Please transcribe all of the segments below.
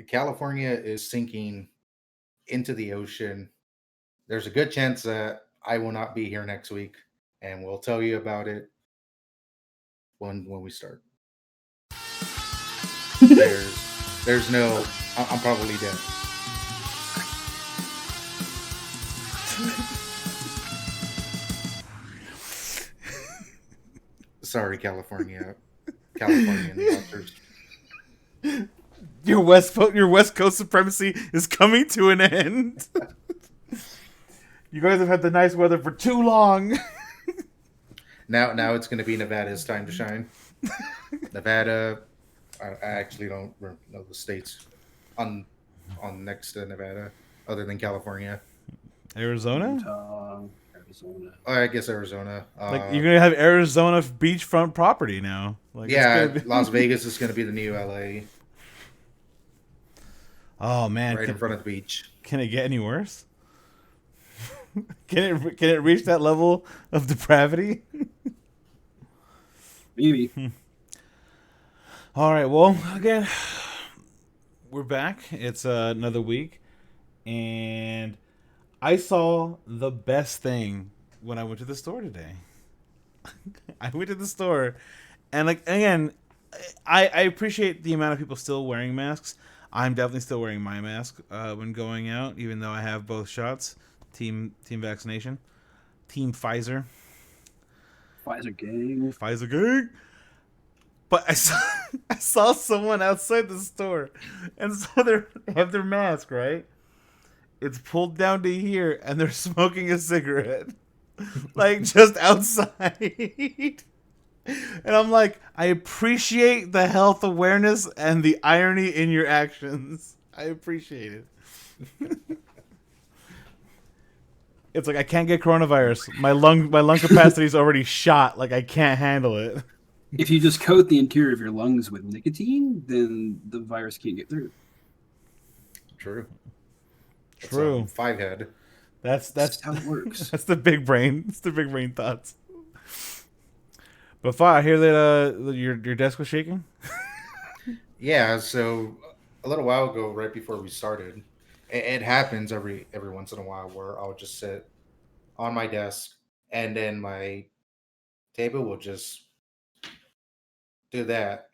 California is sinking into the ocean. There's a good chance that I will not be here next week, and we'll tell you about it when we start. There's no. I'm probably dead. Sorry, Californian watchers. Your West Coast supremacy is coming to an end. You guys have had the nice weather for too long. Now it's going to be Nevada's time to shine. Nevada. I actually don't know the states on next to Nevada other than California. Arizona? Arizona. I guess Arizona. Like you're gonna have Arizona beachfront property now. Like yeah, Las Vegas is gonna be the new LA. Oh man, right in front of the beach. Can it get any worse? Can it reach that level of depravity? Maybe. All right. Well, again, we're back. It's another week, and I saw the best thing when I went to the store today. I went to the store, and like again, I appreciate the amount of people still wearing masks. I'm definitely still wearing my mask when going out, even though I have both shots. Team vaccination. Team Pfizer. Pfizer gang. Pfizer gang. But I saw someone outside the store, and so they have their mask, right? It's pulled down to here, and they're smoking a cigarette, like just outside. And I'm like, I appreciate the health awareness and the irony in your actions. I appreciate it. It's like I can't get coronavirus. My lung capacity is already shot. Like I can't handle it. If you just coat the interior of your lungs with nicotine, then the virus can't get through. True. True. Five head. That's how it works. That's the big brain. It's the big brain thoughts. But Fa, I hear that your desk was shaking. Yeah. So a little while ago, right before we started, it happens every once in a while where I'll just sit on my desk and then my table will just do that.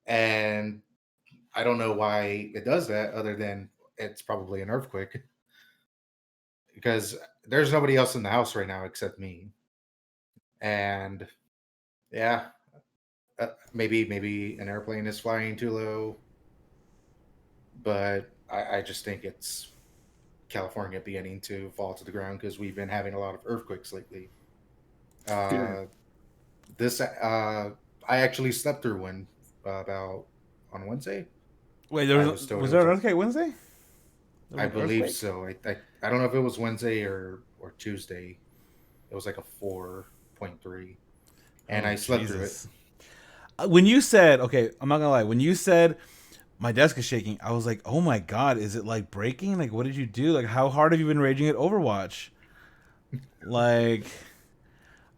And I don't know why it does that other than it's probably an earthquake because there's nobody else in the house right now except me. And yeah, maybe an airplane is flying too low, but I just think it's California beginning to fall to the ground because we've been having a lot of earthquakes lately. This I actually slept through one about on Wednesday. Wait, was there an earthquake Wednesday? I believe so. I don't know if it was Wednesday or Tuesday. It was like a 4.3, and I slept through it. When you said, okay, I'm not gonna lie. When you said my desk is shaking, I was like, oh my god, is it like breaking? Like, what did you do? Like, how hard have you been raging at Overwatch? Like,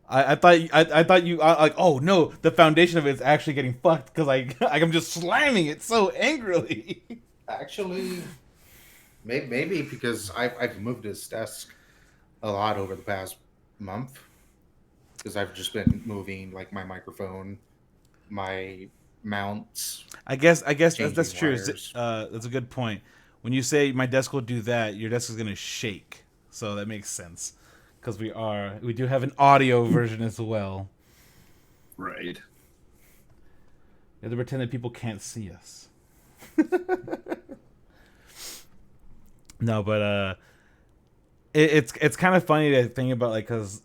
I thought you like, oh no, the foundation of it is actually getting fucked because I'm just slamming it so angrily. Actually, maybe because I've moved this desk a lot over the past month because I've just been moving like my microphone, my mounts. I guess that's true. That's a good point. When you say my desk will do that, your desk is gonna shake, so that makes sense because we do have an audio version as well. Right. You have to pretend that people can't see us. No, but it's kind of funny to think about, like, because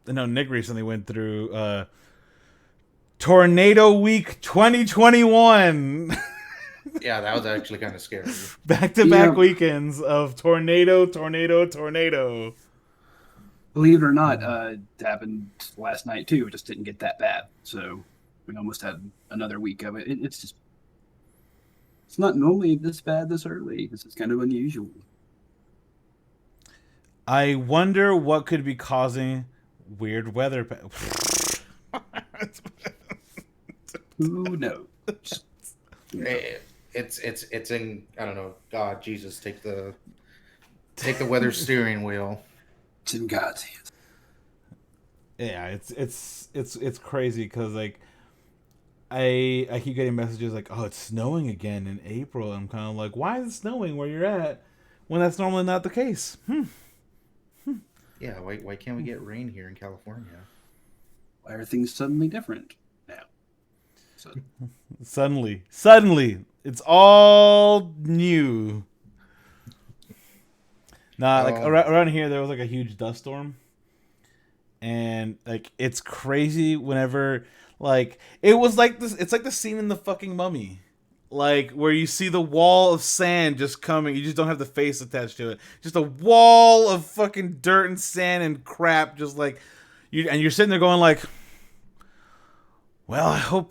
Nick recently went through Tornado Week 2021. Yeah, that was actually kind of scary. Back-to-back weekends of tornado. Believe it or not, it happened last night too. It just didn't get that bad. So we almost had another week of it. It's not normally this bad this early. This is kind of unusual. I wonder what could be causing weird weather. Who knows? It's in, I don't know. God, Jesus, take the weather steering wheel. It's in God's hands. Yeah, it's crazy because like I keep getting messages like, oh, it's snowing again in April. I'm kind of like, why is it snowing where you're at when that's normally not the case? Yeah, why can't we get rain here in California? Why are things suddenly different now? So Suddenly, it's all new. Nah, like Oh no. around here there was like a huge dust storm, and like it's crazy whenever like it was like this. It's like the scene in the fucking Mummy, like where you see the wall of sand just coming. You just don't have the face attached to it. Just a wall of fucking dirt and sand and crap. Just like you, and you're sitting there going like, well, I hope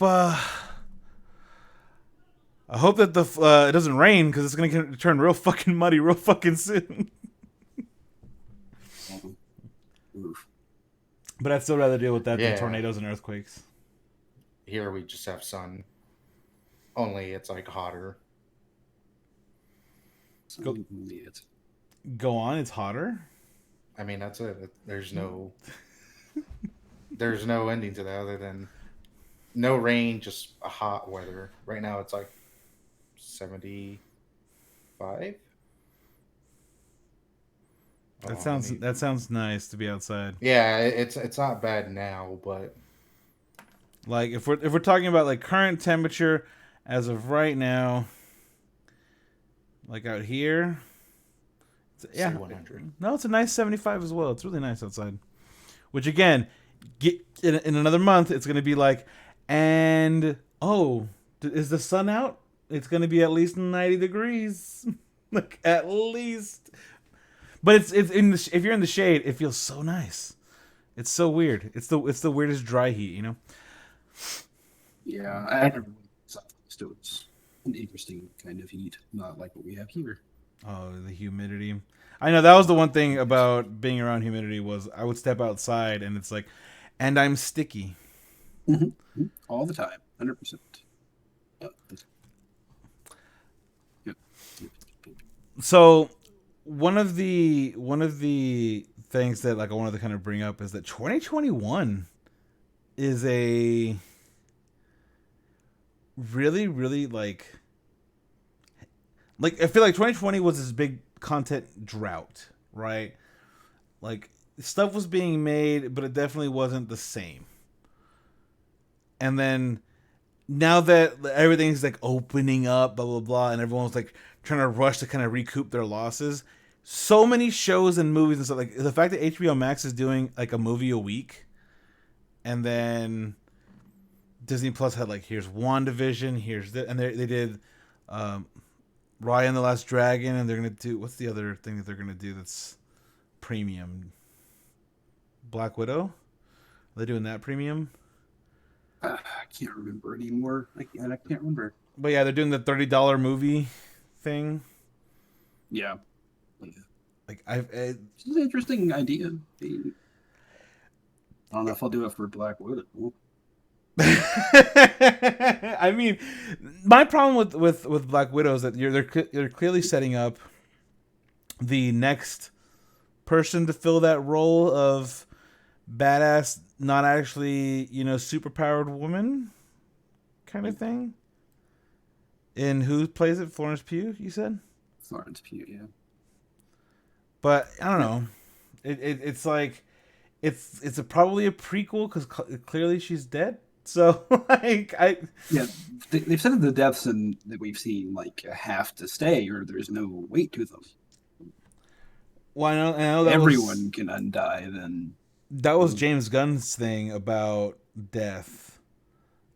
that the it doesn't rain because it's gonna turn real fucking muddy real fucking soon. oof. But I'd still rather deal with that than Yeah, tornadoes and earthquakes. here we just have sun. Only it's like hotter. Go It's go on. It's hotter. I mean, that's it. There's no ending to that other than no rain, just a hot weather. Right now it's like 75. Hold on, let me. That sounds nice to be outside. Yeah, it's not bad now, but Like if we're talking about like current temperature as of right now, like out here, say yeah, 100. no, it's a nice 75 as well. It's really nice outside. Which again, get in another month, it's gonna be like, and oh, is the sun out? It's gonna be at least 90 degrees, like at least. But it's in the if you're in the shade, it feels so nice. It's so weird. It's the weirdest dry heat, you know. yeah. I never went south, so it's an interesting kind of heat, not like what we have here. Oh, the humidity. I know that was the one thing about being around humidity was I would step outside and it's like, and I'm sticky. All the time, 100%. Yep. Yep. So one of the things that like I wanted to kind of bring up is that 2021 is a really like I feel like 2020 was this big content drought, right? Like stuff was being made, but it definitely wasn't the same. And then now that everything's like opening up, blah blah blah, and everyone's like trying to rush to kind of recoup their losses. So many shows and movies and stuff like the fact that HBO Max is doing like a movie a week, and then Disney Plus had like here's WandaVision, here's the, and they did um, Raya and the Last Dragon, and they're gonna do what's the other thing that they're gonna do that's premium? Black Widow. Are they doing that premium? I can't remember anymore. I can't remember. But yeah, they're doing the $30 movie thing. Yeah. Like I've It's an interesting idea. I don't know if I'll do it for Black Widow. I mean, my problem with Black Widow is that they're clearly setting up the next person to fill that role of badass, not actually superpowered woman kind of thing. And who plays it? Florence Pugh, you said. Florence Pugh, yeah. But I don't know. It's like it's probably a prequel because clearly she's dead. So like Yeah, they've said that the deaths that we've seen like have to stay, or there's no weight to them. well I know that Everyone can undie. Then was James Gunn's thing about death.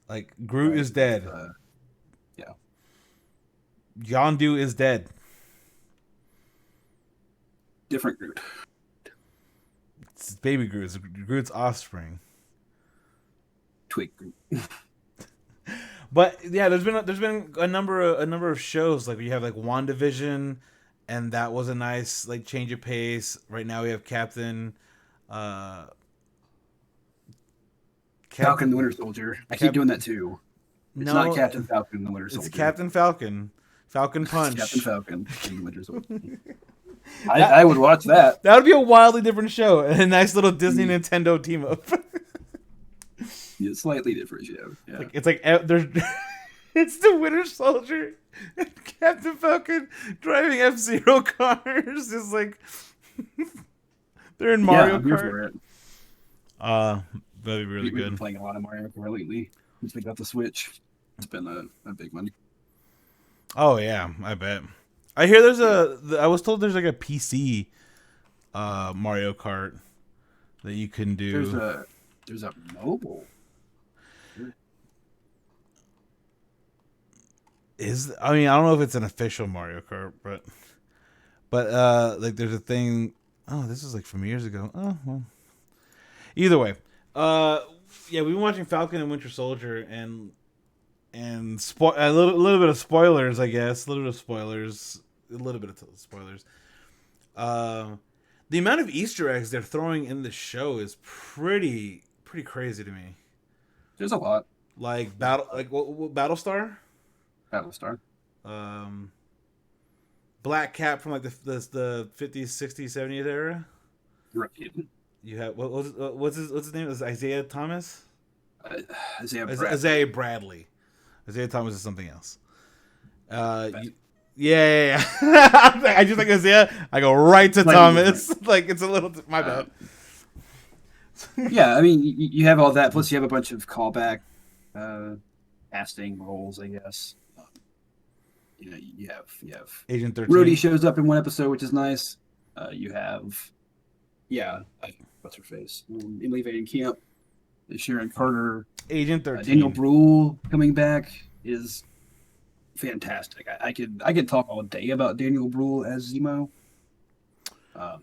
Like Groot is dead. Yeah, Yondu is dead. different Groot. It's baby Groot. It's Groot's offspring. Twig Groot. But yeah, there's been a number of shows like you have like WandaVision, and that was a nice like change of pace. Right now we have Falcon the Winter Soldier. I keep doing that too. It's not No, Captain Falcon and the Winter it's Soldier. Captain Falcon. Falcon It's Captain Punch. Falcon and the Winter Soldier. That I would watch that. that would be a wildly different show. A nice little Disney Nintendo team up. Yeah, slightly different show. Yeah. It's like there's it's the Winter Soldier and Captain Falcon driving F-Zero cars. It's like they're in Mario I'm here Kart. for it. That'd be really We've been good. playing a lot of Mario Kart lately since we got the Switch. It's been a big one. Oh yeah, I bet. I hear there's I was told there's like a PC Mario Kart that you can do. There's a mobile. I mean, I don't know if it's an official Mario Kart, but like there's a thing. Oh, this is like from years ago. Oh well. Either way, yeah, we've been watching Falcon and Winter Soldier, and a little bit of spoilers, I guess. A little bit of spoilers. The amount of Easter eggs they're throwing in the show is pretty crazy to me. There's a lot. Like what Battlestar, Battlestar. Black Cap from like the 50s, 60s, 70s era. Right. You have what's his name? Is Isaiah Thomas? Isaiah Bradley. Isaiah Thomas is something else. Bradley. Yeah. I just like Isaiah. I go right to Thomas. Like it's a little my bad. Yeah, I mean you have all that. Plus you have a bunch of callback casting roles, I guess. You have Agent 13. Rhodey shows up in one episode, which is nice. You have what's her face? Emily Van Camp, Sharon Carter, Agent 13. Daniel Bruhl coming back is fantastic. I could talk all day about Daniel Bruhl as Zemo. I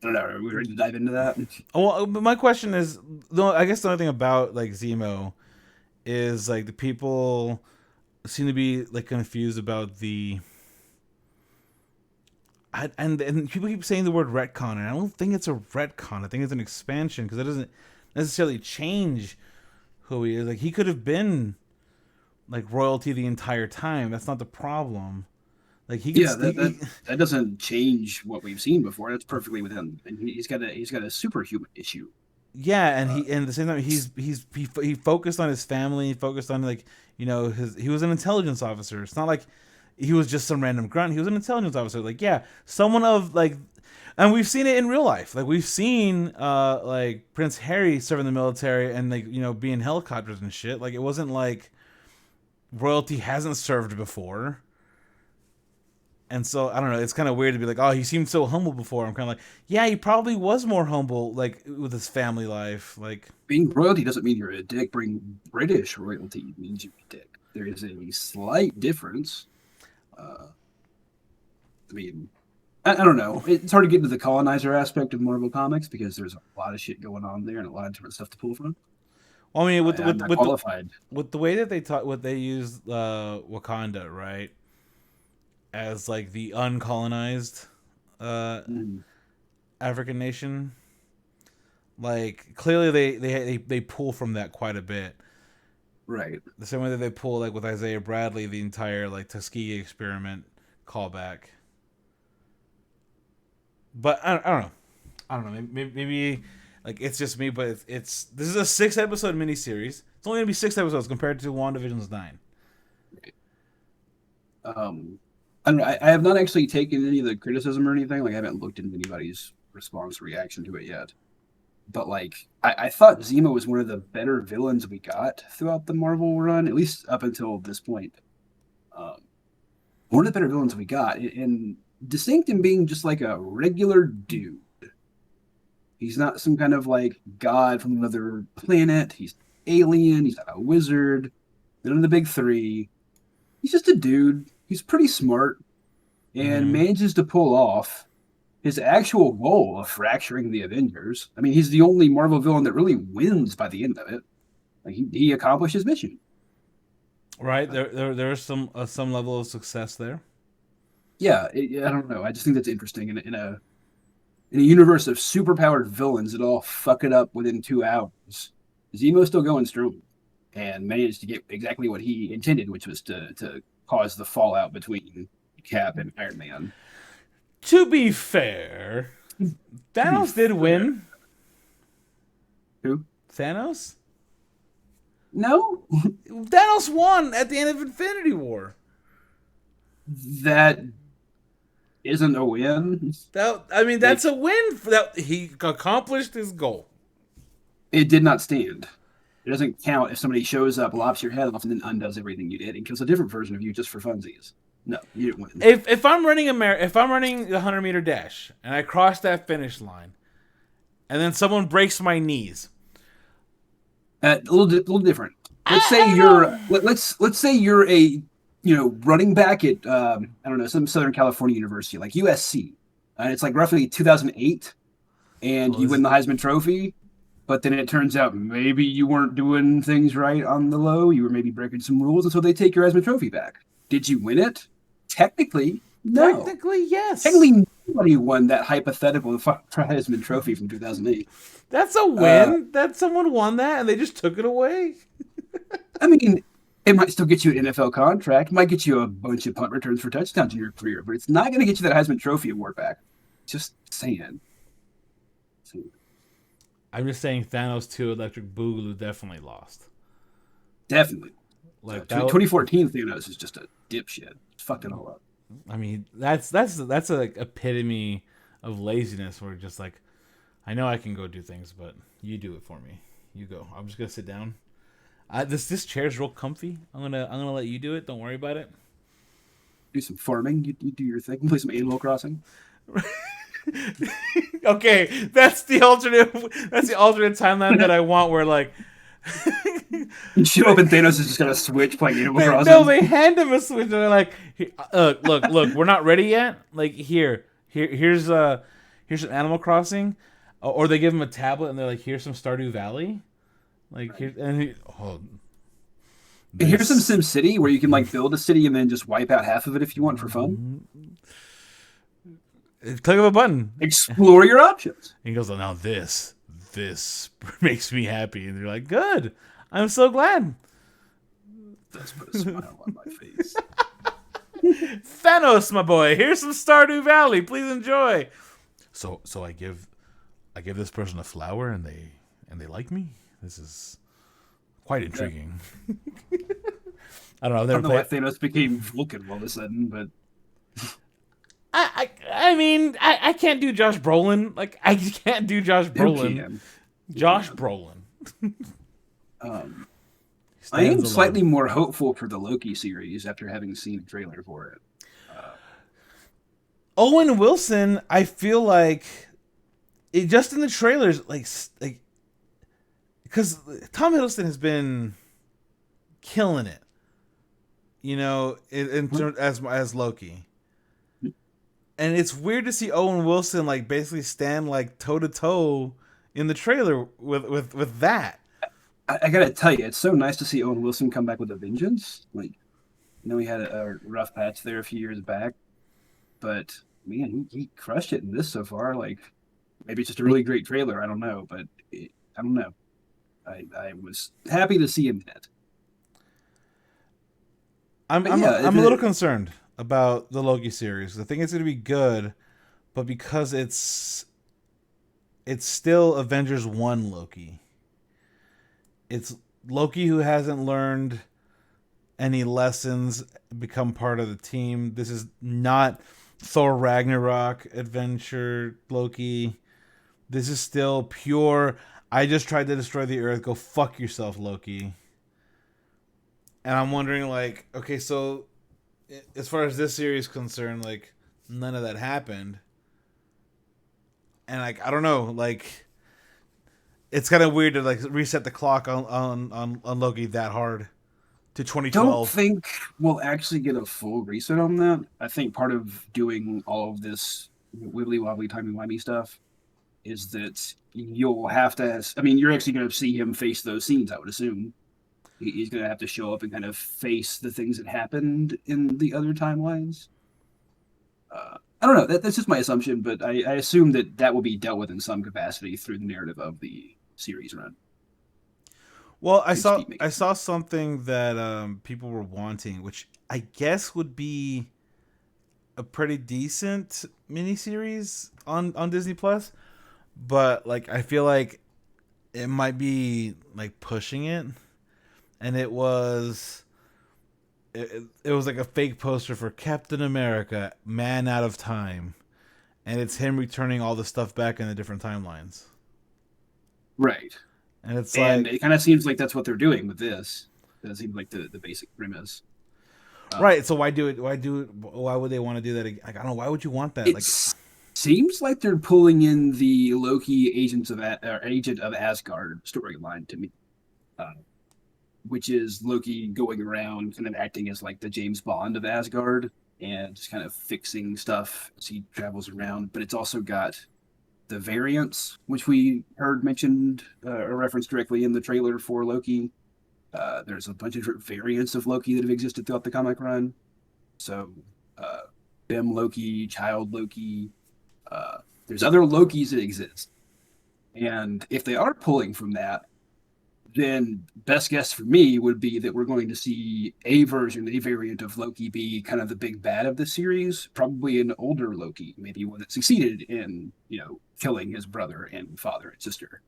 don't know. Are we ready to dive into that? Well, but my question is, I guess the only thing about like Zemo is like the people seem to be like confused about the. And people keep saying the word retcon, and I don't think it's a retcon. I think it's an expansion because it doesn't necessarily change who he is. Like he could have been like royalty the entire time. That's not the problem. Like that doesn't change what we've seen before. That's perfectly within. And he's got a superhuman issue. Yeah, and and at the same time he focused on his family. He focused on like he was an intelligence officer. It's not like he was just some random grunt. He was an intelligence officer. Like yeah, someone of like, and we've seen it in real life. Like we've seen like Prince Harry serve in the military and like be in helicopters and shit. Like it wasn't like royalty hasn't served before. And so I don't know. It's kind of weird to be like, oh, he seemed so humble before. I'm kind of like, yeah, he probably was more humble, like with his family life. Like being royalty doesn't mean you're a dick. Being British royalty means you're a dick. There is a slight difference. I mean, I don't know. It's hard to get into the colonizer aspect of Marvel Comics because there's a lot of shit going on there and a lot of different stuff to pull from. Well, I mean, with the way that they use Wakanda, right? As like the uncolonized African nation, like clearly they pull from that quite a bit, right? The same way that they pull like with Isaiah Bradley the entire like Tuskegee experiment callback. But I don't know. Maybe like it's just me, but this is a 6-episode miniseries. It's only gonna be 6 episodes compared to WandaVision's 9. I don't know. I have not actually taken any of the criticism or anything. Like I haven't looked into anybody's response or reaction to it yet. But like I thought Zemo was one of the better villains we got throughout the Marvel run, at least up until this point. One of the better villains we got, and distinct in being just like a regular dude. He's not some kind of like god from another planet. He's alien. He's not a wizard. None of the big three. He's just a dude. He's pretty smart and manages to pull off his actual goal of fracturing the Avengers. I mean, he's the only Marvel villain that really wins by the end of it. Like he accomplished his mission. Right. There is some level of success there. Yeah, I don't know. I just think that's interesting in a universe of superpowered villains that all fuck it up within 2 hours. Zemo's still going strong. and managed to get exactly what he intended, which was to cause the fallout between Cap and Iron Man. To be fair, To be Thanos did fair, win. who? Thanos? No, Thanos won at the end of Infinity War. that isn't a win. That's Like a win. That he accomplished his goal. it did not stand. It doesn't count if somebody shows up, lops your head off, and then undoes everything you did and kills a different version of you just for funsies. No, you didn't win. If I'm running if I'm running the 100-meter dash and I cross that finish line, and then someone breaks my knees, Little different. Let's say I you're don't. let's say you're a running back at I don't know, some Southern California university like USC, and it's like roughly 2008, and Well, you win the Heisman Trophy, but then it turns out maybe you weren't doing things right on the low. You were maybe breaking some rules, and so they take your Heisman Trophy back. Did you win it? Technically, no. Technically, yes. Technically, nobody won that hypothetical Heisman Trophy from 2008. That's a win. That someone won that and they just took it away. I mean, it might still get you an NFL contract. It might get you a bunch of punt returns for touchdowns in your career, but it's not going to get you that Heisman Trophy award back. Just saying. I'm just saying Thanos 2 Electric Boogaloo definitely lost. Definitely. Like 2014 Thanos is just a dipshit. Fucked it all up. I mean, that's a epitome of laziness where just like, I know I can go do things, but you do it for me. You go. I'm just gonna sit down. This chair's real comfy. I'm gonna let you do it. Don't worry about it. Do some farming. You do your thing. Play some Animal Crossing. Okay, that's the alternate. That's the alternate timeline that I want. Where like, You show up and Thanos is just gonna switch playing Animal Crossing. no, they hand him a switch. And they're like, look, we're not ready yet. Like here's some Animal Crossing, or they give him a tablet and they're like, here's some Stardew Valley. Like here, Here's some Sim City where you can like build a city and then just wipe out half of it if you want for fun. Click of a button. Explore your options. And he goes, oh, now this makes me happy. And they're like, good. I'm so glad. Let's put a smile on my face. Thanos, my boy, here's some Stardew Valley. Please enjoy. So I give this person a flower and they like me. This is quite intriguing. Yeah. I don't know. I don't know why Thanos became Vulcan all of a sudden, but I mean, I can't do Josh Brolin. Like, I can't do Josh Brolin. Josh Brolin. I am slightly more hopeful for the Loki series after having seen the trailer for it. Owen Wilson, I feel like, it just in the trailers, like because Tom Hiddleston has been killing it, as Loki. And it's weird to see Owen Wilson like basically stand like toe to toe in the trailer with that. I gotta tell you, it's so nice to see Owen Wilson come back with a vengeance. Like, he had a rough patch there a few years back, but man, he crushed it in this so far. Like, maybe it's just a really great trailer. I don't know, but I don't know. I was happy to see him in it. I'm a little concerned about the Loki series. I think it's going to be good, but because it's still Avengers 1 Loki. It's Loki who hasn't learned any lessons, become part of the team. This is not Thor Ragnarok adventure Loki. This is still pure, I just tried to destroy the Earth, go fuck yourself, Loki. And I'm wondering, like, okay, so as far as this series is concerned, like, none of that happened. And, like, I don't know, like, it's kind of weird to, like, reset the clock on Loki that hard to 2012. Don't think we'll actually get a full reset on that. I think part of doing all of this wibbly-wobbly, timey-wimey stuff is that you'll have to, you're actually going to see him face those scenes, I would assume. He's going to have to show up and kind of face the things that happened in the other timelines. I don't know. That's just my assumption, but I assume that will be dealt with in some capacity through the narrative of the series run. Well, Could just be I making saw something that people were wanting, which I guess would be a pretty decent miniseries on Disney Plus, but like I feel like it might be like pushing it, and it was like a fake poster for Captain America, Man Out of Time, and it's him returning all the stuff back in the different timelines, right. and it's And like it kind of seems like that's what they're doing with this. That seems like the basic premise. right. So why do it? Why do it? Why would they want to do that? Like I don't know. Why would you want that? It Like seems like they're pulling in the Loki Agent of Asgard storyline to me, uh, which is Loki going around kind of acting as like the James Bond of Asgard and just kind of fixing stuff as he travels around. But it's also got the variants, which we heard mentioned or referenced directly in the trailer for Loki. There's a bunch of different variants of Loki that have existed throughout the comic run. So, uh, Bim Loki, Child Loki. There's other Lokis that exist, and if they are pulling from that, then best guess for me would be that we're going to see a variant of Loki be kind of the big bad of the series, probably an older Loki, maybe one that succeeded in, killing his brother and father and sister.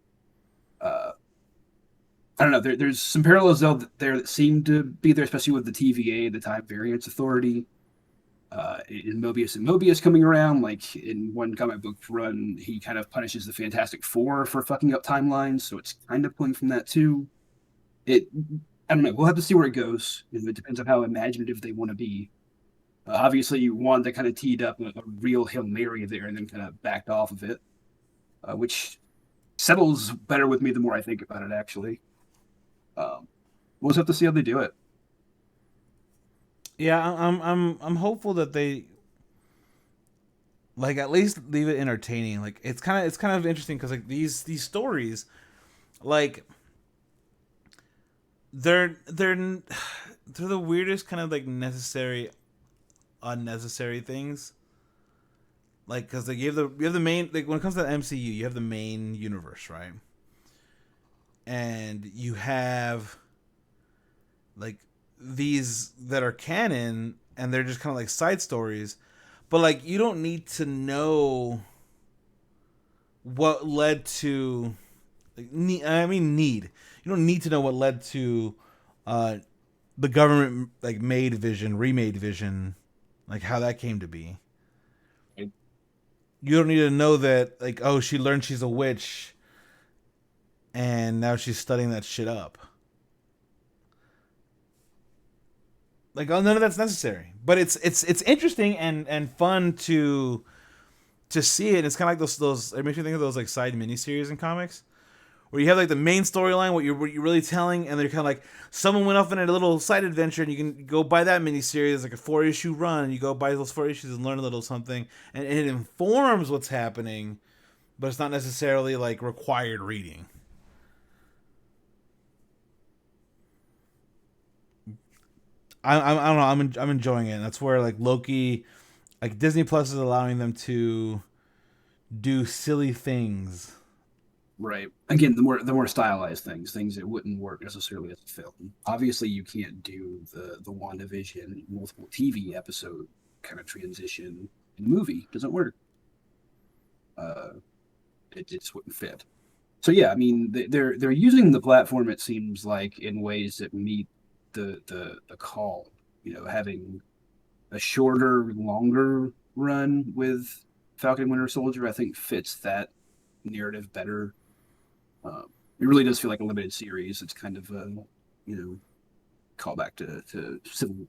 Uh, I don't know. There's some parallels there that seem to be there, especially with the TVA, the Time Variance Authority. In Mobius and Mobius coming around, like in one comic book run, he kind of punishes the Fantastic Four for fucking up timelines, so it's kind of pulling from that too. It, I don't know. We'll have to see where it goes. It depends on how imaginative they want to be. Obviously, Wanda kind of teed up a real Hail Mary there and then kind of backed off of it, which settles better with me the more I think about it. Actually, we'll just have to see how they do it. yeah, I'm hopeful that they like at least leave it entertaining. Like it's kind of interesting because like these stories, like they're they're the weirdest kind of like necessary unnecessary things. Like because like you have the main like when it comes to the MCU, you have the main universe, right? And you have like these that are canon and they're just kind of like side stories, but like you don't need to know what led to like, need you don't need to know what led to uh the government like made Vision, remade Vision, like how that came to be. You don't need to know that like oh she learned she's a witch and now she's studying that shit up. Like oh, none of that's necessary, but it's interesting and fun to see it. It's kind of like those. It makes me think of those like side miniseries in comics where you have like the main storyline, what you're really telling, and they're kind of like someone went off on a little side adventure, and you can go buy that miniseries like a 4-issue run, and you go buy those 4 issues and learn a little something, and it informs what's happening, but it's not necessarily like required reading. I don't know. I'm enjoying it. And that's where like Loki, like Disney Plus is allowing them to do silly things. Right. Again, the more stylized things that wouldn't work necessarily as a film. Obviously, you can't do the WandaVision multiple TV episode kind of transition in a movie. It doesn't work. Uh, it just wouldn't fit. So yeah, I mean, they're using the platform. It seems like in ways that meet the call. Having a shorter, longer run with Falcon and Winter Soldier, I think fits that narrative better. It really does feel like a limited series. It's kind of a callback to Civil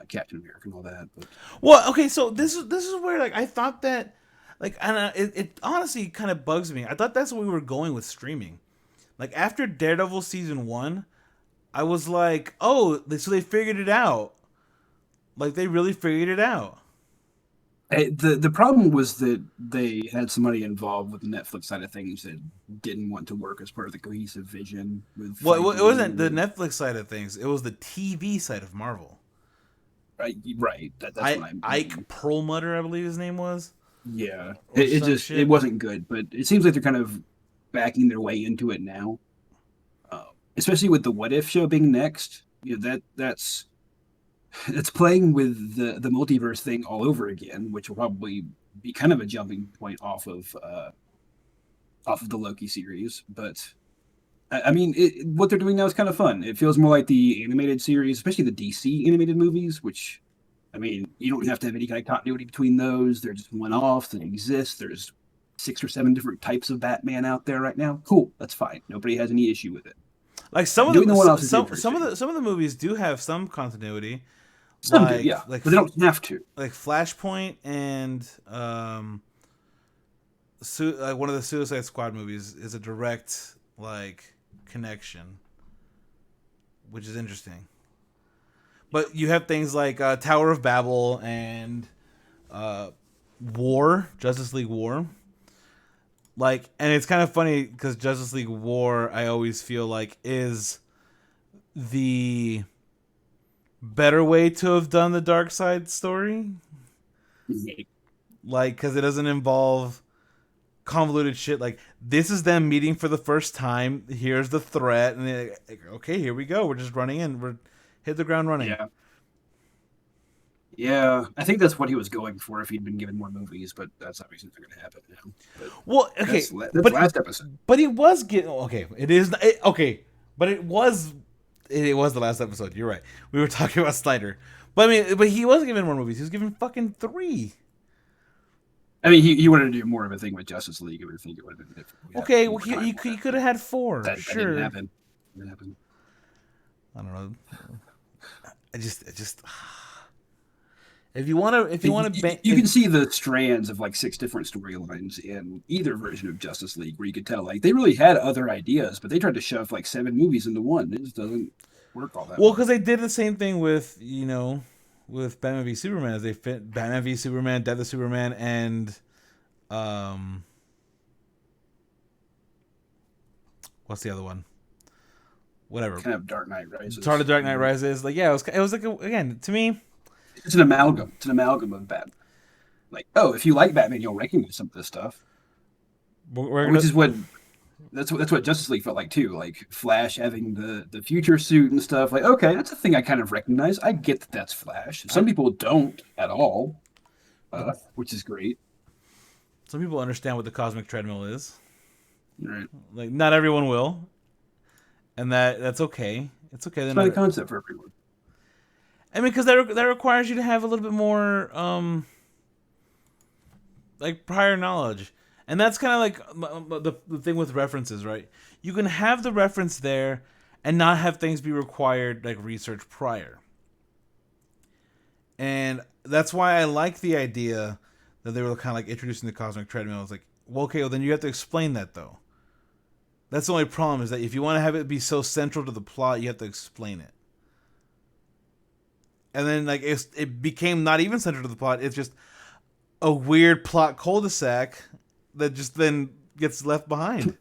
Captain America and all that. But Well, okay, so this is where like I thought that like and it honestly kind of bugs me. I thought that's what we were going with streaming. Like after Daredevil season 1, I was like, "Oh, so they figured it out." Like they really figured it out. the problem was that they had somebody involved with the Netflix side of things that didn't want to work as part of the cohesive vision with Well, it Feige wasn't the and Netflix side of things. It was the TV side of Marvel. right. That's what I mean. Ike Perlmutter, I believe his name was, Yeah, or it some just it shit. wasn't good, but it seems like they're kind of backing their way into it now. especially with the What If show being next, that's playing with the multiverse thing all over again, which will probably be kind of a jumping point off of the Loki series. But I mean, what they're doing now is kind of fun. It feels more like the animated series, especially the DC animated movies, which, I mean, you don't have to have any kind of continuity between those. They're just one offs that exist. There's 6 or 7 different types of Batman out there right now. Cool, that's fine. Nobody has any issue with it. Like some of Doing the the one offs is some interesting. some of the movies do have some continuity, Some do, yeah, like but they don't have to. like Flashpoint and like one of the Suicide Squad movies is a direct like connection, which is interesting. But you have things like Tower of Babel and Justice League War. Like, and it's kind of funny because Justice League War, I always feel like is the better way to have done the Dark Side story. Like, because it doesn't involve convoluted shit. Like, this is them meeting for the first time. Here's the threat, and they're like, okay, here we go. We're just running in. We're hit the ground running. Yeah. Yeah, I think that's what he was going for if he'd been given more movies, but that's obviously not going to happen now. But well, okay, that's last episode. But he was getting okay. It is okay, but it was the last episode. You're right. We were talking about Snyder, but I mean, but he wasn't given more movies. He was given fucking 3. I mean, he wanted to do more of a thing with Justice League. I would think it would have been different. Okay, well, he could have had 4. That sure. didn't happen. It didn't happen. I don't know. I just. If you want to, you can see the strands of like 6 different storylines in either version of Justice League, where you could tell like they really had other ideas, but they tried to shove like 7 movies into one. It just doesn't work all that well. Because they did the same thing with with Batman v Superman, as they fit Batman v Superman, Death of Superman, and what's the other one? Whatever. Kind of Dark Knight Rises. Sort of Dark Knight Rises. Like, yeah, it was like again, to me, it's an amalgam. It's an amalgam of Batman. Like, oh, if you like Batman, you'll recognize some of this stuff. Which is what that's what Justice League felt like too. Like Flash having the future suit and stuff. Like, okay, that's a thing I kind of recognize. I get that that's Flash. Some people don't at all, which is great. Some people understand what the cosmic treadmill is. Right. Like, not everyone will, and that's okay. It's okay. It's not a concept for everyone. I mean, because that requires you to have a little bit more like prior knowledge, and that's kind of like the thing with references, right? You can have the reference there and not have things be required like research prior, and that's why I like the idea that they were kind of like introducing the cosmic treadmill. It's like, well, okay, well then you have to explain that though. That's the only problem, is that if you want to have it be so central to the plot, you have to explain it. And then like it became not even central to the plot. It's just a weird plot cul-de-sac that just then gets left behind.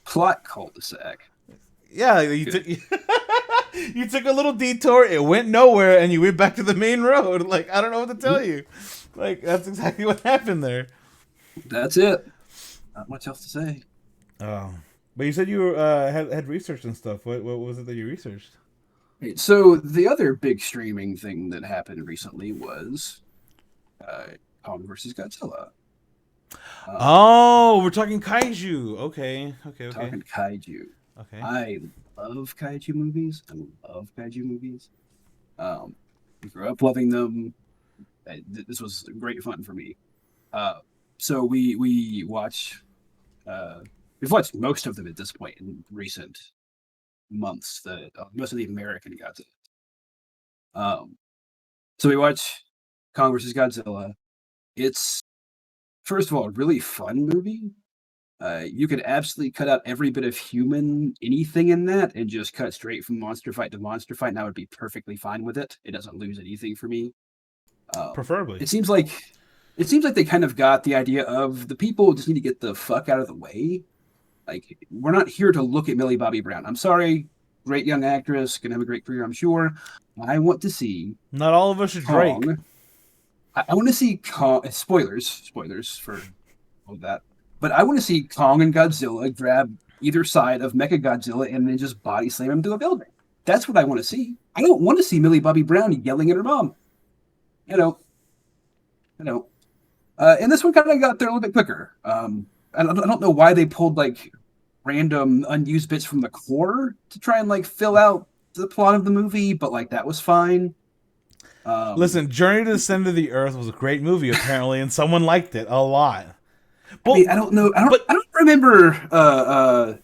Plot cul-de-sac. Yeah, you took you took a little detour. It went nowhere, and you went back to the main road. Like, I don't know what to tell you. Like, that's exactly what happened there. That's it. Not much else to say. Oh, but you said you had researched and stuff. What was it that you researched? So the other big streaming thing that happened recently was Kong versus Godzilla. Oh, we're talking kaiju. Okay. Talking kaiju. Okay. I love kaiju movies. I grew up loving them. This was great fun for me. So we watch. We've watched most of them at this point in recent months. Most of the American Godzilla. So we watch Kong versus Godzilla. It's, first of all, a really fun movie. You could absolutely cut out every bit of human anything in that and just cut straight from monster fight to monster fight, and I would be perfectly fine with it. It doesn't lose anything for me. Preferably. It seems like they kind of got the idea of the people just need to get the fuck out of the way. Like, we're not here to look at Millie Bobby Brown. I'm sorry, great young actress, gonna have a great career, I'm sure. I want to see. Not all of us are Drake. I want to see Kong. Spoilers for all of that. But I want to see Kong and Godzilla grab either side of Mechagodzilla and then just body slam him to a building. That's what I want to see. I don't want to see Millie Bobby Brown yelling at her mom. You know, you know. And this one kind of got there a little bit quicker. I don't know why they pulled like random unused bits from the core to try and like fill out the plot of the movie, but like that was fine. Listen, Journey to the Center of the Earth was a great movie apparently, and someone liked it a lot. Well, I mean, I don't know. I don't remember.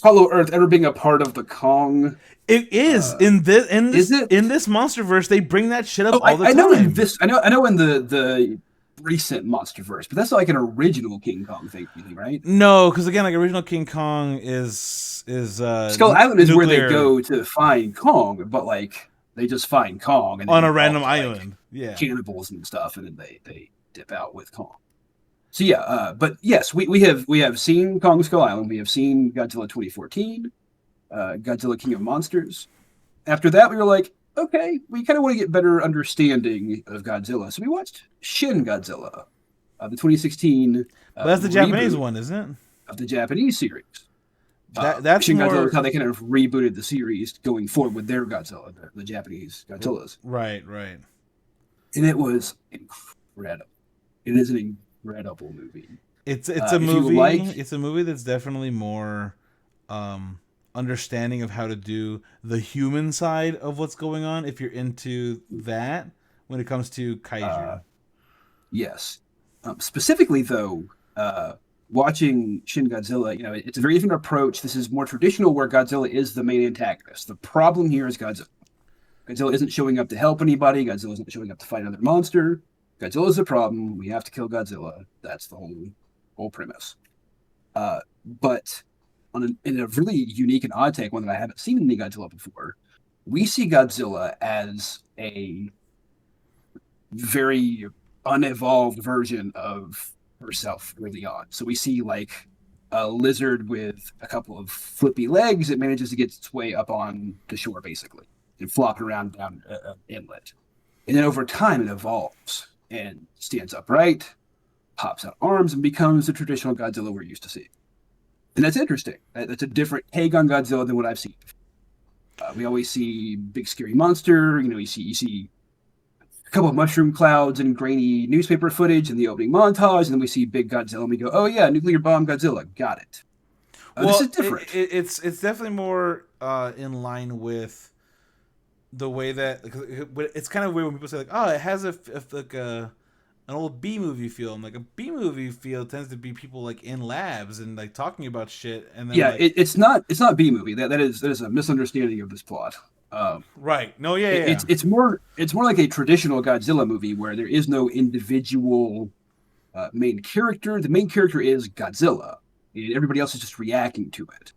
Hollow Earth ever being a part of the Kong. It is in this MonsterVerse. They bring that shit up all the time. I know in this. I know in the recent MonsterVerse, but that's not like an original King Kong thing, right? No, because again, like original King Kong is Skull Island is where they go to find Kong, but like they just find Kong and on a random island, cannibals and stuff, and then they dip out with Kong. So yeah, but yes, we have seen Kong Skull Island. We have seen Godzilla 2014, Godzilla King of Monsters. After that, we were like, okay, we kind of want to get better understanding of Godzilla. So we watched Shin Godzilla, the 2016. That's the Japanese one, isn't it? Of the Japanese series. That's Shin more... Godzilla is how they kind of rebooted the series going forward with their Godzilla, the Japanese Godzillas. Right. And it was incredible. It is an incredible movie. It's a movie. It's a movie that's definitely more understanding of how to do the human side of what's going on. If you're into that, when it comes to kaiju, yes. Specifically, though, watching Shin Godzilla, it's a very different approach. This is more traditional, where Godzilla is the main antagonist. The problem here is Godzilla. Godzilla isn't showing up to help anybody. Godzilla isn't showing up to fight another monster. Godzilla is the problem. We have to kill Godzilla. That's the whole premise. But in a really unique and odd take, one that I haven't seen in any Godzilla before, we see Godzilla as a very unevolved version of herself early on. So we see like a lizard with a couple of flippy legs that manages to get its way up on the shore, basically, and flop around down an inlet. And then over time, it evolves and stands upright, pops out arms, and becomes the traditional Godzilla we're used to seeing. And that's interesting. That's a different take on Godzilla than what I've seen. We always see big scary monster. You see a couple of mushroom clouds and grainy newspaper footage in the opening montage, and then we see big Godzilla, and we go, "Oh yeah, nuclear bomb Godzilla, got it." This is different. It's definitely more in line with the way that it's kind of weird when people say like, "Oh, it has an old B movie feel." And like a B movie feel tends to be people like in labs and like talking about shit. And then it's not B movie. That is a misunderstanding of this plot. Right. No. Yeah. It's more like a traditional Godzilla movie where there is no individual main character. The main character is Godzilla, and everybody else is just reacting to it.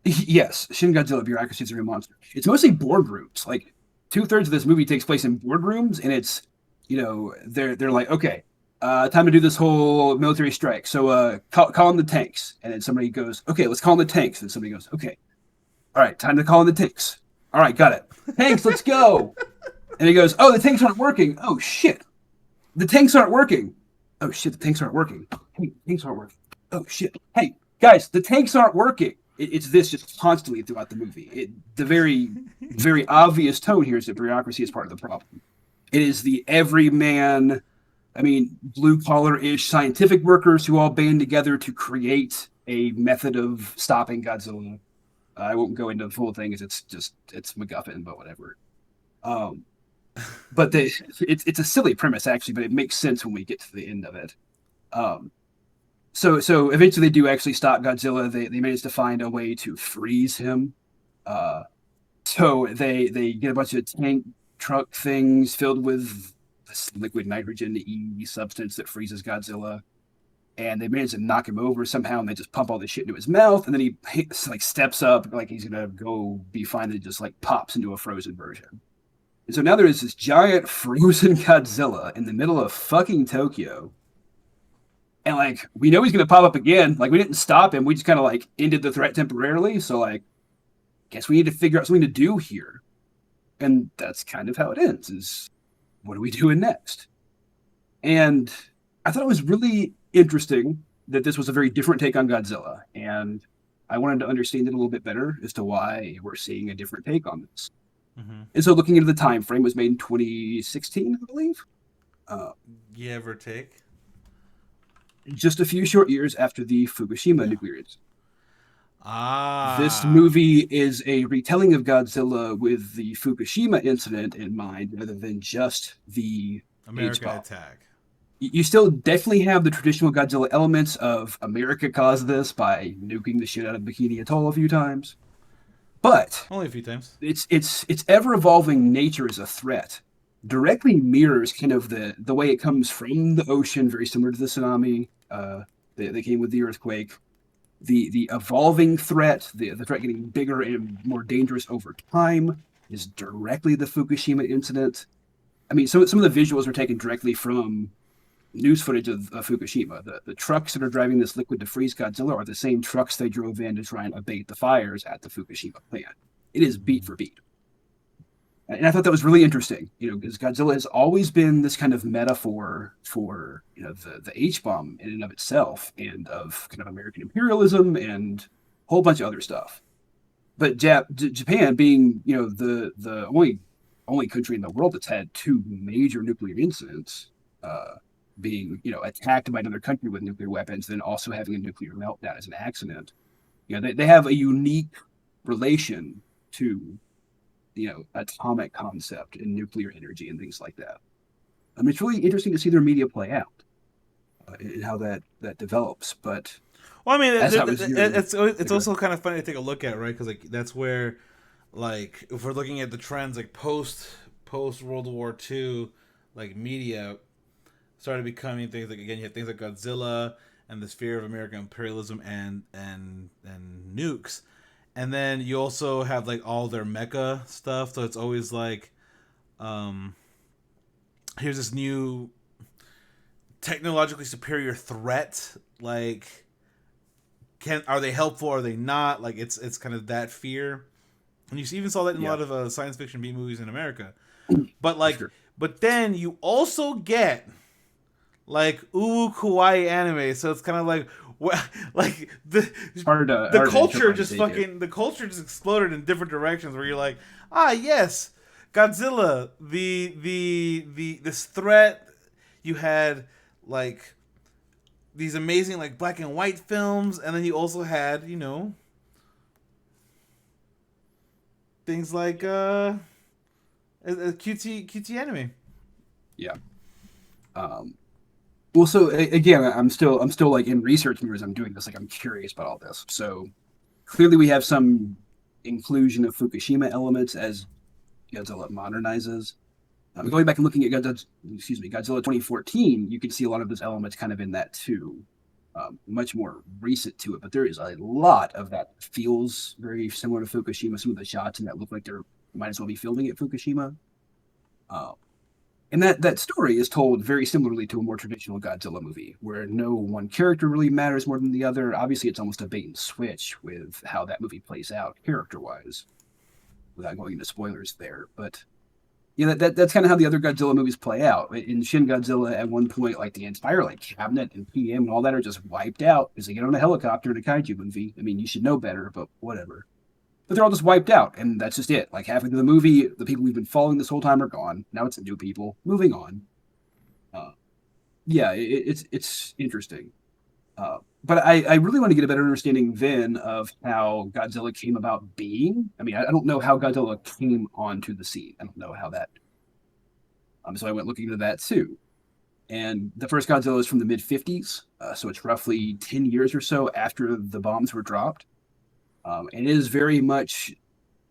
Yes, Shin Godzilla Bureaucracy is a real monster. It's mostly boardrooms. Like 2/3 of this movie takes place in boardrooms, and it's they're like, okay, time to do this whole military strike. So call in the tanks, and then somebody goes, okay, let's call in the tanks, and somebody goes, okay, all right, time to call in the tanks. All right, got it. Tanks, let's go. And he goes, oh, the tanks aren't working. Oh shit, the tanks aren't working. Oh shit, the tanks aren't working. Hey, tanks aren't working. Oh shit, hey guys, the tanks aren't working. It's this just constantly throughout the movie. The very, very obvious tone here is that bureaucracy is part of the problem. It is the everyman, blue-collar-ish scientific workers who all band together to create a method of stopping Godzilla. I won't go into the full thing, because it's MacGuffin, but whatever. But it's a silly premise, actually, but it makes sense when we get to the end of it. So eventually they do actually stop Godzilla. They manage to find a way to freeze him. So they get a bunch of tank truck things filled with this liquid nitrogen E substance that freezes Godzilla. And they manage to knock him over somehow, and they just pump all this shit into his mouth, and then he like steps up like he's gonna go be fine, and he just like pops into a frozen version. And so now there is this giant frozen Godzilla in the middle of fucking Tokyo. And like, we know he's gonna pop up again. Like, we didn't stop him, we just kind of like ended the threat temporarily. So like, guess we need to figure out something to do here. And that's kind of how it ends, is what are we doing next? And I thought it was really interesting that this was a very different take on Godzilla, and I wanted to understand it a little bit better as to why we're seeing a different take on this. Mm-hmm. And so, looking into the time frame, it was made in 2016, I believe. Uh, Give or take. just a few short years after the Fukushima Yeah. nuclear incident. This Ah. movie is a retelling of Godzilla with the Fukushima incident in mind, rather than just the H American bomb. attack. You still definitely have the traditional Godzilla elements of America caused this by nuking the shit out of Bikini Atoll a few times, but Only a few times. its ever evolving nature as a threat directly mirrors kind of the way it comes from the ocean, very similar to the tsunami that came with the earthquake. The evolving threat, the threat getting bigger and more dangerous over time, is directly the Fukushima incident. I mean, some of the visuals are taken directly from news footage of Fukushima. The trucks that are driving this liquid to freeze Godzilla are the same trucks they drove in to try and abate the fires at the Fukushima plant. It is beat for beat. And I thought that was really interesting, because Godzilla has always been this kind of metaphor for, the H bomb in and of itself, and of kind of American imperialism and a whole bunch of other stuff. But Japan, being the only country in the world that's had two major nuclear incidents, being attacked by another country with nuclear weapons, then also having a nuclear meltdown as an accident. They have a unique relation to atomic concept and nuclear energy and things like that. I mean, it's really interesting to see their media play out and how that develops. But Well, I mean, as I was it's also kind of funny to take a look at, right? Because like that's where, like, if we're looking at the trends, like post World War II, like media started becoming things like, again, you have things like Godzilla and this fear of American imperialism and nukes. And then you also have like all their mecha stuff, so it's always like, here's this new technologically superior threat. Like, are they helpful? Are they not? Like, it's kind of that fear, and you even saw that in a lot of science fiction B movies in America. But like, sure. but then you also get like kawaii anime, so it's kind of like, like the culture just fucking the culture just exploded in different directions where you're like, yes, Godzilla, the this threat. You had like these amazing like black and white films, and then you also had things like QT anime. Yeah. Well, so again, I'm still like in research mode as I'm doing this. Like, I'm curious about all this. So clearly, we have some inclusion of Fukushima elements as Godzilla modernizes. Going back and looking at Godzilla 2014, you can see a lot of those elements kind of in that too. Much more recent to it, but there is a lot of that feels very similar to Fukushima. Some of the shots in that look like they're might as well be filming at Fukushima. And that story is told very similarly to a more traditional Godzilla movie, where no one character really matters more than the other. Obviously, it's almost a bait and switch with how that movie plays out character-wise, without going into spoilers there. But that's kind of how the other Godzilla movies play out. In Shin Godzilla, at one point, like the entire like cabinet and PM and all that are just wiped out because they get on a helicopter in a kaiju movie. I mean, you should know better, but whatever. But they're all just wiped out, and that's just it. Like, halfway through the movie, the people we've been following this whole time are gone. Now it's new people. Moving on. It's interesting. But I really want to get a better understanding then of how Godzilla came about being. I mean, I don't know how Godzilla came onto the scene. I don't know how that. So I went looking into that too. And the first Godzilla is from the mid-50s, so it's roughly 10 years or so after the bombs were dropped. And it is very much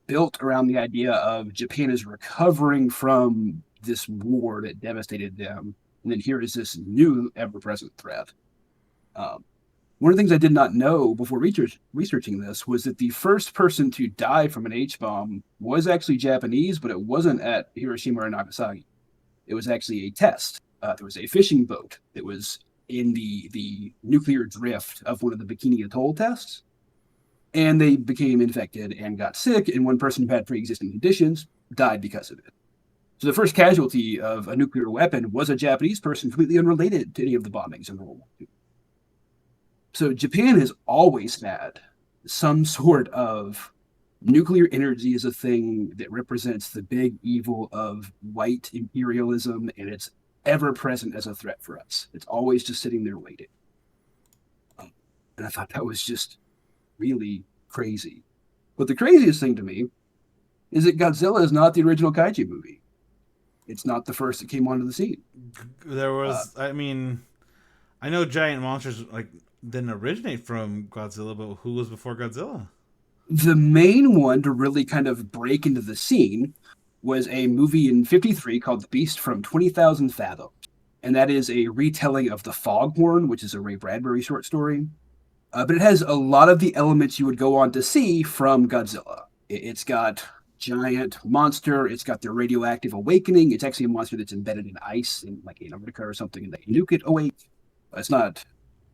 built around the idea of Japan is recovering from this war that devastated them. And then here is this new ever-present threat. One of the things I did not know before researching this was that the first person to die from an H-bomb was actually Japanese, but it wasn't at Hiroshima or Nagasaki. It was actually a test. There was a fishing boat that was in the nuclear drift of one of the Bikini Atoll tests. And they became infected and got sick, and one person who had pre-existing conditions died because of it. So the first casualty of a nuclear weapon was a Japanese person completely unrelated to any of the bombings in World War II. So Japan has always had some sort of nuclear energy as a thing that represents the big evil of white imperialism, and it's ever present as a threat for us. It's always just sitting there waiting. And I thought that was just really crazy. But the craziest thing to me is that Godzilla is not the original kaiju movie. It's not the first that came onto the scene. There Uh, was, I mean, I know giant monsters like didn't originate from Godzilla, but who was before Godzilla? the main one to really kind of break into the scene was a movie in '53 called The Beast from 20,000 Fathoms. And that is a retelling of The Foghorn, which is a Ray Bradbury short story. But it has a lot of the elements you would go on to see from Godzilla. It's got giant monster. It's got the radioactive awakening. It's actually a monster that's embedded in ice in like Antarctica or something, and they nuke it awake. It's not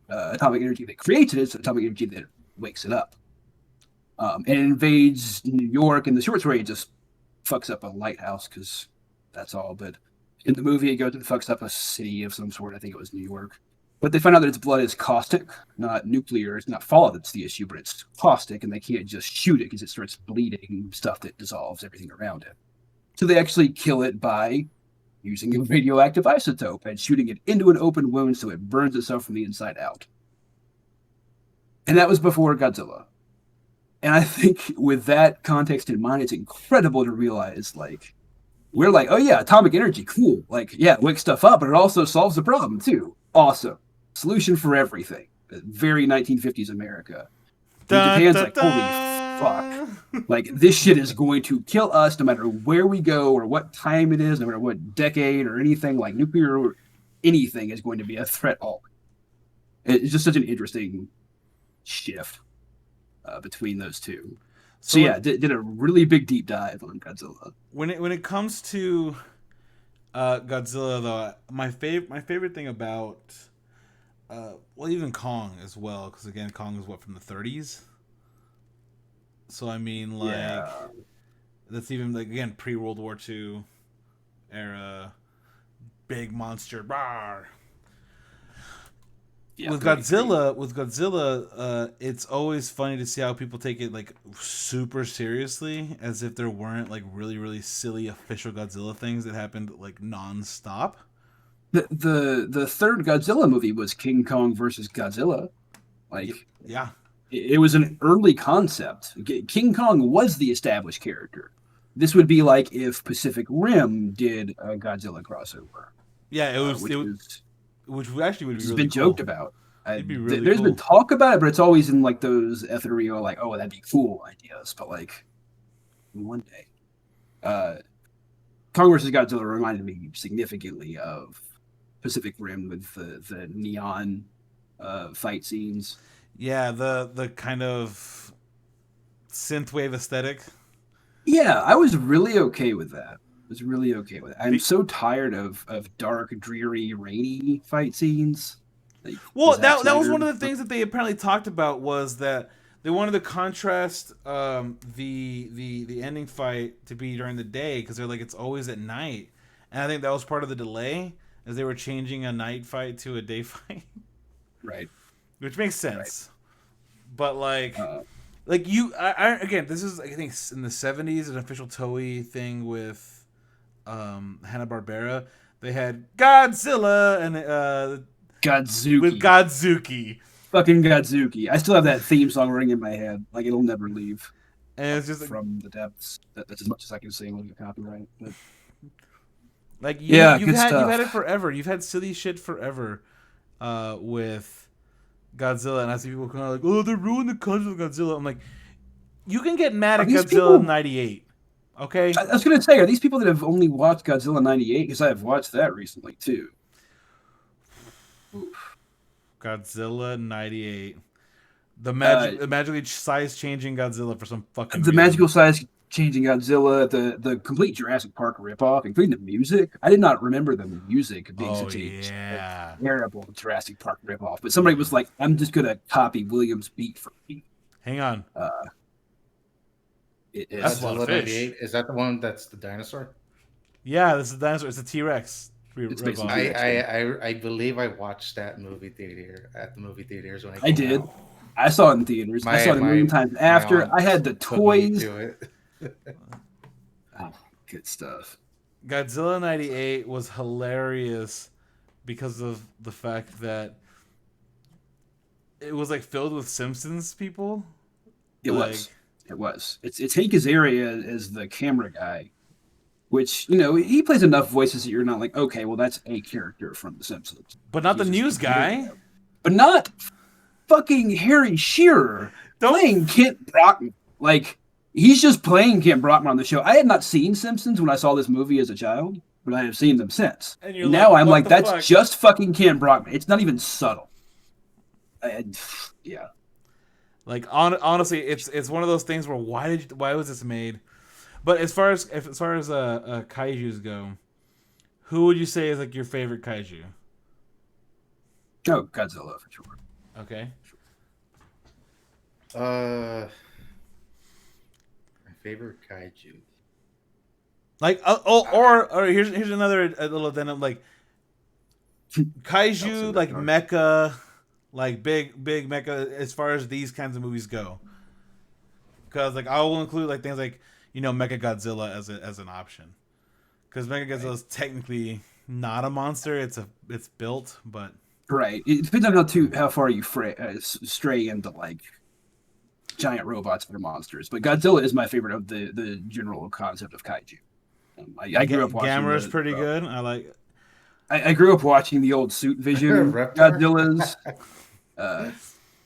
atomic energy that creates it. It's atomic energy that wakes it up. And it invades New York. In the short story, it just fucks up a lighthouse because that's all. But in the movie, it goes and fucks up a city of some sort. I think it was New York. But they find out that its blood is caustic, not nuclear. It's not fallout that's the issue, but it's caustic, and they can't just shoot it because it starts bleeding stuff that dissolves everything around it. So they actually kill it by using a radioactive isotope and shooting it into an open wound so it burns itself from the inside out. And that was before Godzilla. And I think with that context in mind, it's incredible to realize, like, we're like, oh yeah, atomic energy, cool. Like, yeah, it wakes stuff up, but it also solves the problem too. Awesome. Solution for everything. Very 1950s America. And Da, Japan's da, like, holy fuck. da. Like, this shit is going to kill us no matter where we go or what time it is, no matter what decade or anything. Like, nuclear or anything is going to be a threat all. It's just such an interesting shift between those two. So So yeah, did a really big deep dive on Godzilla. when it comes to Godzilla, though, my favorite thing about well, even Kong as well, because again, Kong is what, from the 30s. So I mean, like, Yeah, that's even like, again, pre World War II era, big monster. Rawr. yeah, pretty crazy. With Godzilla, it's always funny to see how people take it like super seriously, as if there weren't like really really silly official Godzilla things that happened like nonstop. The third Godzilla movie was King Kong versus Godzilla. Like Yeah, it was an early concept. King Kong was the established character. This would be like if Pacific Rim did a Godzilla crossover, yeah, which is which actually would which be has really been cool. joked about. It'd be really There's been cool. talk about it, but it's always in like those ethereal, like, oh, that'd be cool ideas. But like one day, uh, Kong versus Godzilla reminded me significantly of Pacific Rim with the neon fight scenes. Yeah, the kind of synthwave aesthetic. Yeah, I was really okay with that. I was really okay with it. I'm Be- so tired of dark, dreary, rainy fight scenes. Like the Well, Zack that was Snyder. one of the things that they apparently talked about, was that they wanted to contrast the ending fight to be during the day, because they're like, it's always at night, and I think that was part of the delay, as they were changing a night fight to a day fight, Right, which makes right. sense. But Uh, again, this is, I think, in the '70s, an official Toei thing with Hanna Barbera. They had Godzilla and with Godzuki. Godzuki. Fucking Godzuki. I still have that theme song ringing in my head. Like it'll never leave And it's just like, from the depths. That's as much as I can sing with a copyright. But you yeah, good you've had it stuff. forever. You've had silly shit forever with Godzilla, and I see people kind of like, oh, they ruined the concept of Godzilla. I'm like, you can get mad Are at these Godzilla people? '98, okay? I was gonna say, are these people that have only watched Godzilla '98? Because I have watched that recently too. Oof. Godzilla '98, Uh, the magically size changing Godzilla for some fucking the reason. magical size changing Godzilla, the complete Jurassic Park ripoff, including the music. I did not remember the music being Oh such a yeah, terrible Jurassic Park ripoff. But somebody was like, "I'm just gonna copy Williams' beat for me." hang on, Uh, that's a it's lot of Godzilla fish. '98, is that the one that's the dinosaur? Yeah, this is a dinosaur. It's a T Rex. It's rip basically off. Dexter. I believe I watched that movie theater at the movie theaters when it I came did. out. I saw it in theaters. I saw My it a million my times my after. aunt I had the took me toys. to it. Oh, good stuff. Godzilla '98 was hilarious because of the fact that it was like filled with Simpsons people. It Like, was. It was. It's Hank Azaria as the camera guy, which he plays enough voices that you're not like, okay, well that's a character from The Simpsons. but not the He's just news guy. but not fucking Harry Shearer Don't. playing Kent Brockman. Like he's just playing Kent Brockman on the show. I had not seen Simpsons when I saw this movie as a child, but I have seen them since. And you're And like, now I'm what like, the that's fuck? just fucking Kent Brockman. It's not even subtle. Yeah. Like honestly, it's one of those things where why was this made? But as far as kaiju's go, who would you say is like your favorite kaiju? Oh, Godzilla for sure. Okay. My favorite kaiju. Like or here's another a little addendum, like kaiju, like mecha, like big mecha as far as these kinds of movies go. Because like I will include like things like Mecha Godzilla as an option. Because Mecha Godzilla is technically not a monster; it's built, but Right. It depends on how far you stray into like giant robots that are monsters. But Godzilla is my favorite of the general concept of kaiju. I grew up watching. Gamera's pretty good. I like. I grew up watching the old Suit Vision Reptar? Godzillas.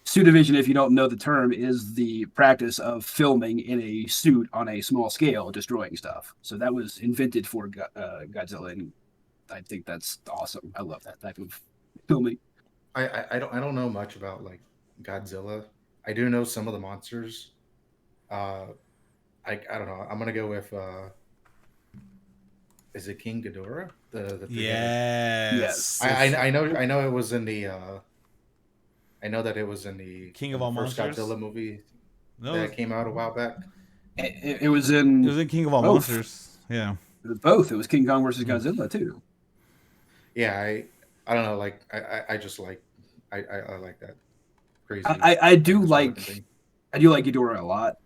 Suit Vision, if you don't know the term, is the practice of filming in a suit on a small scale, destroying stuff. So that was invented for Godzilla, and I think that's awesome. I love that type of filming. I don't know much about like Godzilla. I do know some of the monsters. I don't know. I'm gonna go with is it King Ghidorah? The Yes. I know it was in the I know that it was in the King of the all first monsters? Godzilla movie No, that came out a while back. It was in. it was in King of All both. Monsters. Yeah. It was both. It was King Kong versus Godzilla too. Yeah, I don't know. Like I just like I like that crazy. I do dinosaur looking like thing. Ghidorah a lot.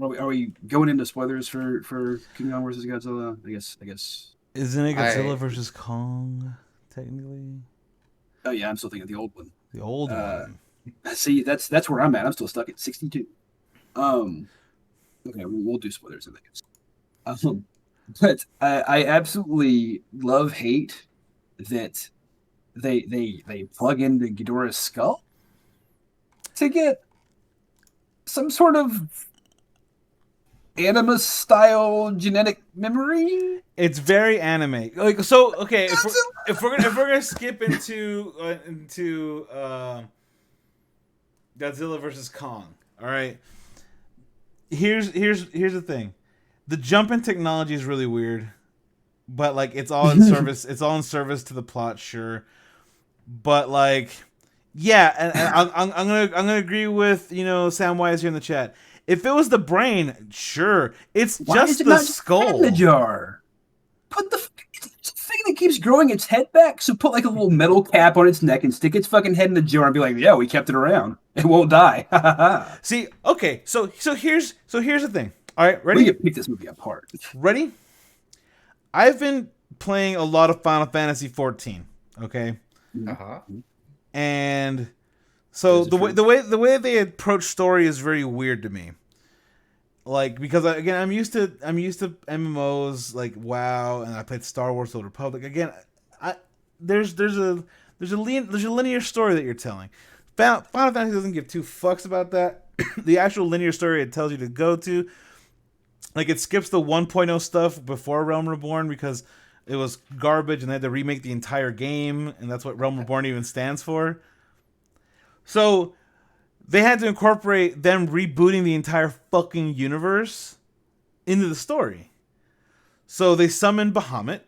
Are we going into spoilers for King Kong versus Godzilla? I guess. Isn't it Godzilla I- versus Kong technically? Oh yeah, I'm still thinking of the old one. The old one. See, that's where I'm at. I'm still stuck at 62. Okay, we'll do spoilers in that. But I absolutely hate that they plug into Ghidorah's skull to get some sort of Animus style genetic memory. It's very anime. Like so. Okay, if we're gonna skip into Godzilla versus Kong. All right. Here's the thing. The jump in technology is really weird, but like it's all in service. It's all in service to the plot, sure. But like, yeah, and I'm gonna agree with Sam Wise here in the chat. If it was the brain, sure. It's Why just is it the not just skull. in the jar? Put it's a thing that keeps growing its head back. So put like a little metal cap on its neck and stick its fucking head in the jar and be like, yeah, we kept it around. It won't die. See, okay, so here's the thing. All right, We ready? can pick this movie apart. Ready? I've been playing a lot of Final Fantasy 14. Okay, Uh-huh. and so the way they approach story is very weird to me. Like because again, I'm used to MMOs like WoW, and I played Star Wars: The Old Republic. Again, there's a linear story that you're telling. Final Fantasy doesn't give two fucks about that. The actual linear story it tells you to go to, like it skips the 1.0 stuff before Realm Reborn because it was garbage, and they had to remake the entire game, and that's what Realm Reborn even stands for. So they had to incorporate them rebooting the entire fucking universe into the story. So they summon Bahamut,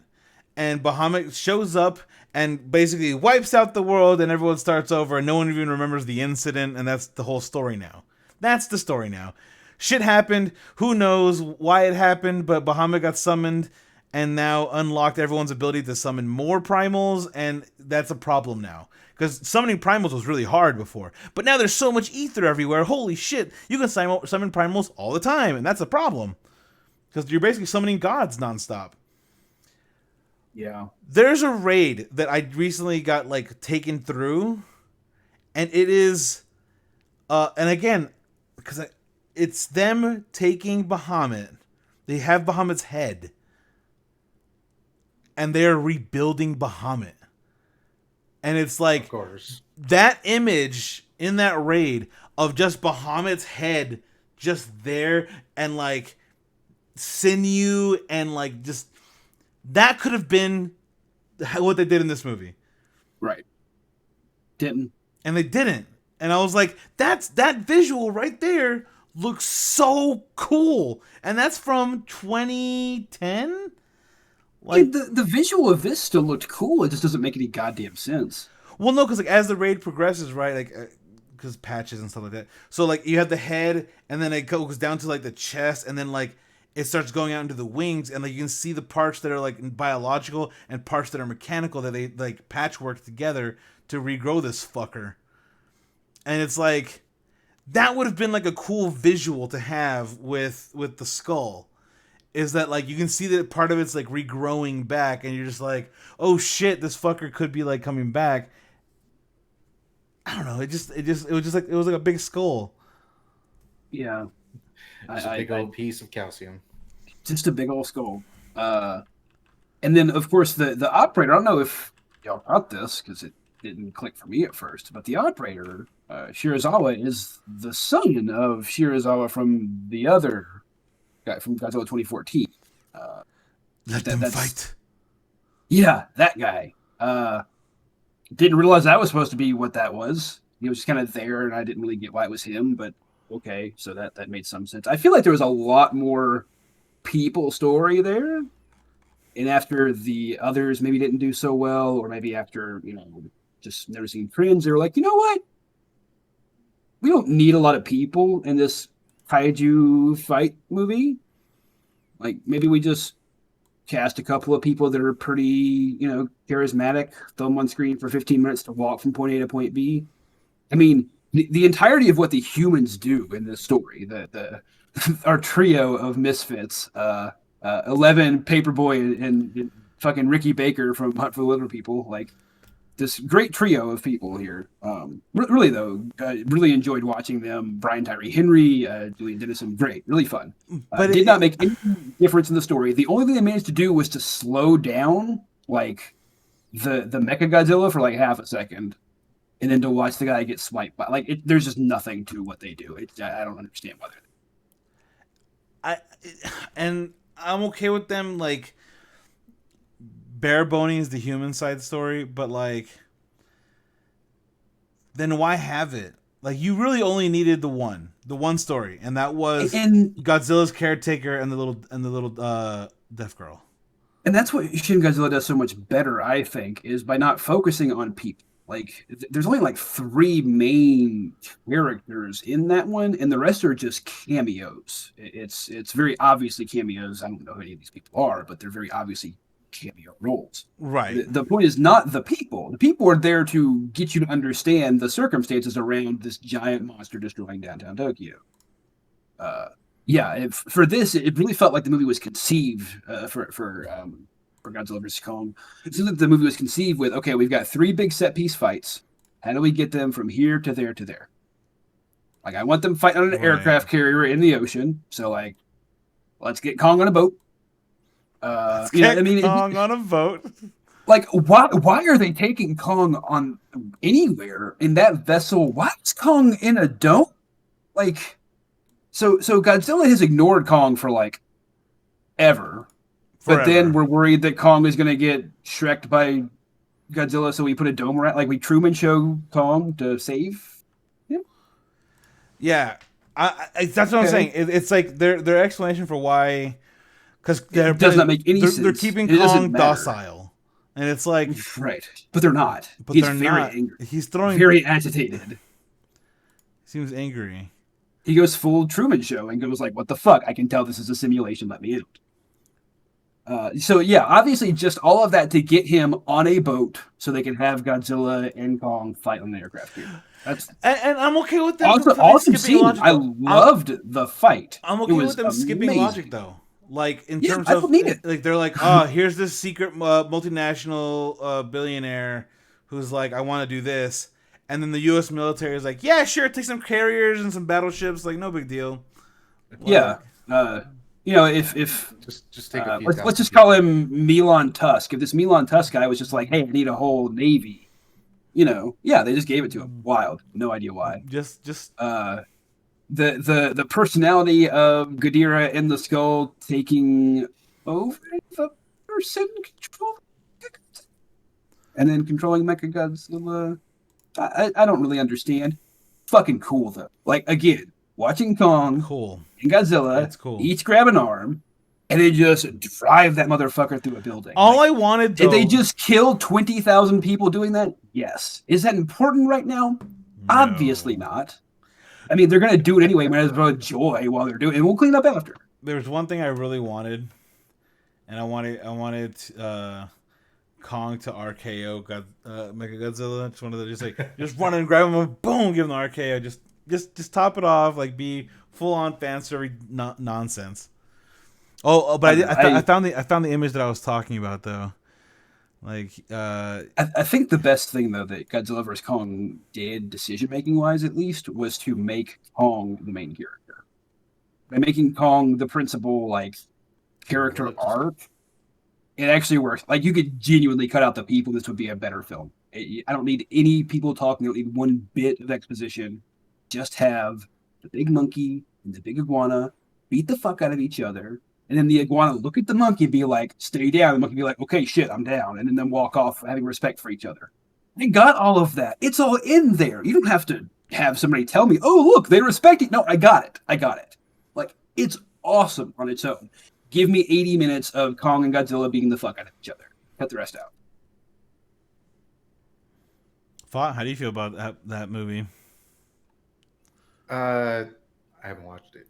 and Bahamut shows up and basically wipes out the world, and everyone starts over, and no one even remembers the incident, and that's the whole story now. That's the story now. Shit happened. Who knows why it happened, but Bahamut got summoned, and now unlocked everyone's ability to summon more primals, and that's a problem now. Because summoning primals was really hard before, but now there's so much ether everywhere. Holy shit! You can summon primals all the time, and that's a problem. Because you're basically summoning gods nonstop. Yeah. There's a raid that I recently got like taken through, and it is, and again, because it's them taking Bahamut. They have Bahamut's head, and they're rebuilding Bahamut. And it's like, Of course. that image in that raid of just Bahamut's head just there, and like sinew, and like just, that could have been what they did in this movie. Right. Didn't. And they didn't. And I was like, that visual right there looks so cool. And that's from 2010? Like, the visual of this still looked cool. It just doesn't make any goddamn sense. well, no, because like as the raid progresses, right? Like, because patches and stuff like that. So like you have the head, and then it goes down to like the chest, and then like it starts going out into the wings, and like you can see the parts that are like biological and parts that are mechanical that they like patchwork together to regrow this fucker. And it's like, that would have been like a cool visual to have with the skull. Is that like you can see that part of it's like regrowing back, and you're just like, oh shit, this fucker could be like coming back. I don't know. It was like a big skull. Yeah. Just a big old piece of calcium. Just a big old skull. And then of course the operator. I don't know if y'all caught this because it didn't click for me at first, but the operator, Shirazawa, is the son of Shirazawa from the other guy from Godzilla 2014. Let them fight. Yeah, that guy. Didn't realize that was supposed to be what that was. He was just kind of there, and I didn't really get why it was him, but okay, so that made some sense. I feel like there was a lot more people story there, and after the others maybe didn't do so well, or maybe after, just noticing trends, they were like, you know what? We don't need a lot of people in this kaiju fight movie. Like, maybe we just cast a couple of people that are pretty, charismatic, throw them on screen for 15 minutes to walk from point A to point B. I mean, the entirety of what the humans do in this story, the our trio of misfits, 11, Paperboy, and fucking Ricky Baker from Hunt for the Little People, like this great trio of people here. Really though, really enjoyed watching them. Brian Tyree Henry, Julian Dennison, great, really fun. But it did not make any difference in the story. The only thing they managed to do was to slow down like the Mechagodzilla for like half a second, and then to watch the guy get swiped by. Like, there's just nothing to what they do. I don't understand why and I'm okay with them like bare boning the human side story, but like, then why have it? Like, you really only needed the one story, and that was Godzilla's caretaker and the little deaf girl. And that's what Shin Godzilla does so much better, I think, is by not focusing on people. Like, there's only like 3 main characters in that one, and the rest are just cameos. It's very obviously cameos. I don't know who any of these people are, but they're very obviously cameo roles. Right. The point is not the people. The people are there to get you to understand the circumstances around this giant monster destroying downtown Tokyo. For this, it really felt like the movie was conceived for Godzilla vs. Kong. It seems like the movie was conceived with, okay, we've got 3 big set piece fights. How do we get them from here to there to there? Like, I want them fighting on an aircraft carrier in the ocean. So, like, let's get Kong on a boat. Kong on a boat. Like, why are they taking Kong on anywhere in that vessel? Why is Kong in a dome? Like, so Godzilla has ignored Kong for like ever. But then we're worried that Kong is going to get Shrek'd by Godzilla, so we put a dome around, like we Truman Show Kong to save him. Yeah, that's what I'm saying. It's like their explanation for why, because it does not make any sense. They're keeping Kong docile, and it's like, right, but they're not. But he's they're very not. angry. He's throwing very agitated. Seems angry. He goes full Truman Show and goes like, "What the fuck? I can tell this is a simulation. Let me out." So yeah, obviously just all of that to get him on a boat so they can have Godzilla and Kong fight on the aircraft carrier. That's And I'm okay with them awesome. completely Awesome skipping scene. logic I though. loved the fight. I'm It okay with was them skipping logic amazing. though. Like in Yeah, terms I don't of need it. like they're like, oh, here's this secret multinational billionaire who's like, I want to do this, and then the U.S. military is like, yeah, sure, take some carriers and some battleships, like no big deal. Yeah. Like, Uh, if Just take a few let's thousand just call people. him Milan Tusk. If this Milan Tusk guy was just like, hey, I need a whole navy, yeah, they just gave it to him. Wild. No idea why. just Uh, the personality of Ghidorah in the skull taking over the person control and then controlling Mechagodzilla. I don't really understand. Fucking cool though. Like again, watching Kong cool. and Godzilla It's cool. each grab an arm and they just drive that motherfucker through a building. All Like, I wanted did though, they just kill 20,000 people doing that? Yes. Is that important right now? Obviously no. not. I mean, they're gonna do it anyway. Might as well enjoy while they're doing it. And we'll clean up after. There's one thing I really wanted, and I wanted Kong to RKO Mechagodzilla. Just wanted to just run and grab him and boom, give him the RKO. Just top it off, like be full on fan service nonsense. But I found the image that I was talking about though. Like I think the best thing though that Godzilla vs Kong did, decision making wise at least, was to make Kong the main character. By making Kong the principal like character What? arc, it actually works. Like you could genuinely cut out the people. This would be a better film. I don't need any people talking. I don't need one bit of exposition. Just have the big monkey and the big iguana beat the fuck out of each other, and then the iguana look at the monkey and be like, "Stay down." The monkey be like, "Okay, shit, I'm down," and then walk off having respect for each other. I got all of that. It's all in there. You don't have to have somebody tell me, "Oh, look, they respect it." No, I got it. I got it. Like it's awesome on its own. Give me 80 minutes of Kong and Godzilla beating the fuck out of each other. Cut the rest out. how do you feel about that movie? I haven't watched it,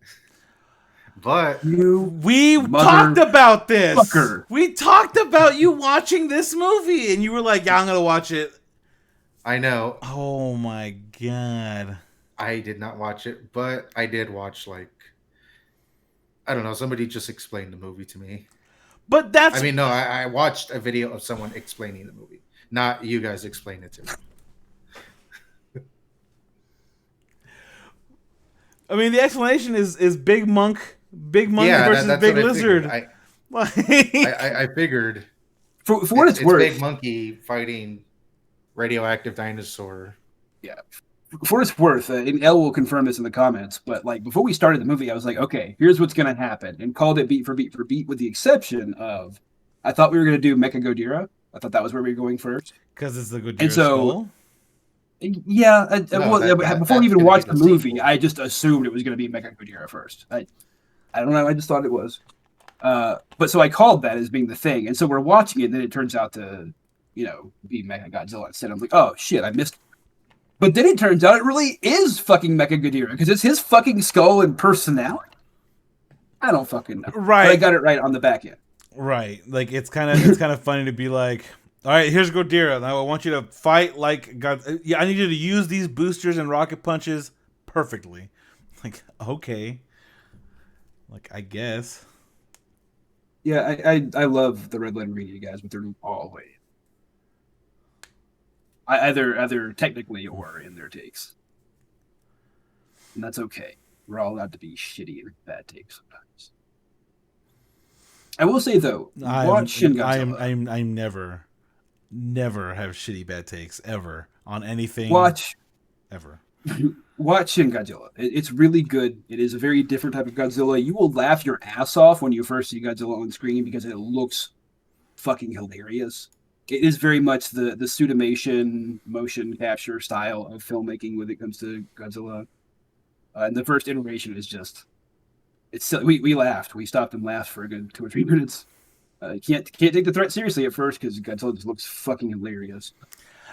but We talked about this. Fucker. We talked about you watching this movie, and you were like, "Yeah, I'm gonna watch it." I know Oh my god! I did not watch it, but I did watch I don't know. Somebody just explained the movie to me. But that's I mean, no, I watched a video of someone explaining the movie, not you guys explain it to me. I mean, the explanation is Big Monkey Yeah, versus that's Big what I figured. Lizard. I figured For what it's worth, Big Monkey fighting radioactive dinosaur. yeah. For what it's worth, and Elle will confirm this in the comments, but like before we started the movie, I was like, okay, here's what's gonna happen, and called it beat for beat for beat, with the exception of, I thought we were gonna do Mecha Godira. I thought that was where we were going first, Because it's the Gojira and so skull. yeah. No, Before we that's even gonna watched be the the movie, sequel. I just assumed it was gonna be Mecha Godira first. I don't know. I just thought it was. But so I called that as being the thing, and so we're watching it, and then it turns out to, be Mecha Godzilla instead. I'm like, oh shit, I missed. But then it turns out it really is fucking Mecha Godira because it's his fucking skull and personality. I don't fucking know. Right. But I got it right on the back end. Right. Like it's kind of funny to be like, all right, here's Godira. Now I want you to fight like God. Yeah, I need you to use these boosters and rocket punches perfectly. Like okay. Like I guess. Yeah, I love the Red Letter Media guys, but they're all away. Either technically or in their takes, and that's okay. We're all allowed to be shitty and bad takes sometimes. I will say though, watch Shin Godzilla. I'm never have shitty bad takes ever on anything. Watch ever. Watch Shin Godzilla. It's really good. It is a very different type of Godzilla. You will laugh your ass off when you first see Godzilla on screen because it looks fucking hilarious. It is very much the pseudomation motion capture style of filmmaking when it comes to Godzilla. And the first iteration is just, it's silly. We laughed. We stopped and laughed for a good 2 or 3 minutes. Can't take the threat seriously at first because Godzilla just looks fucking hilarious.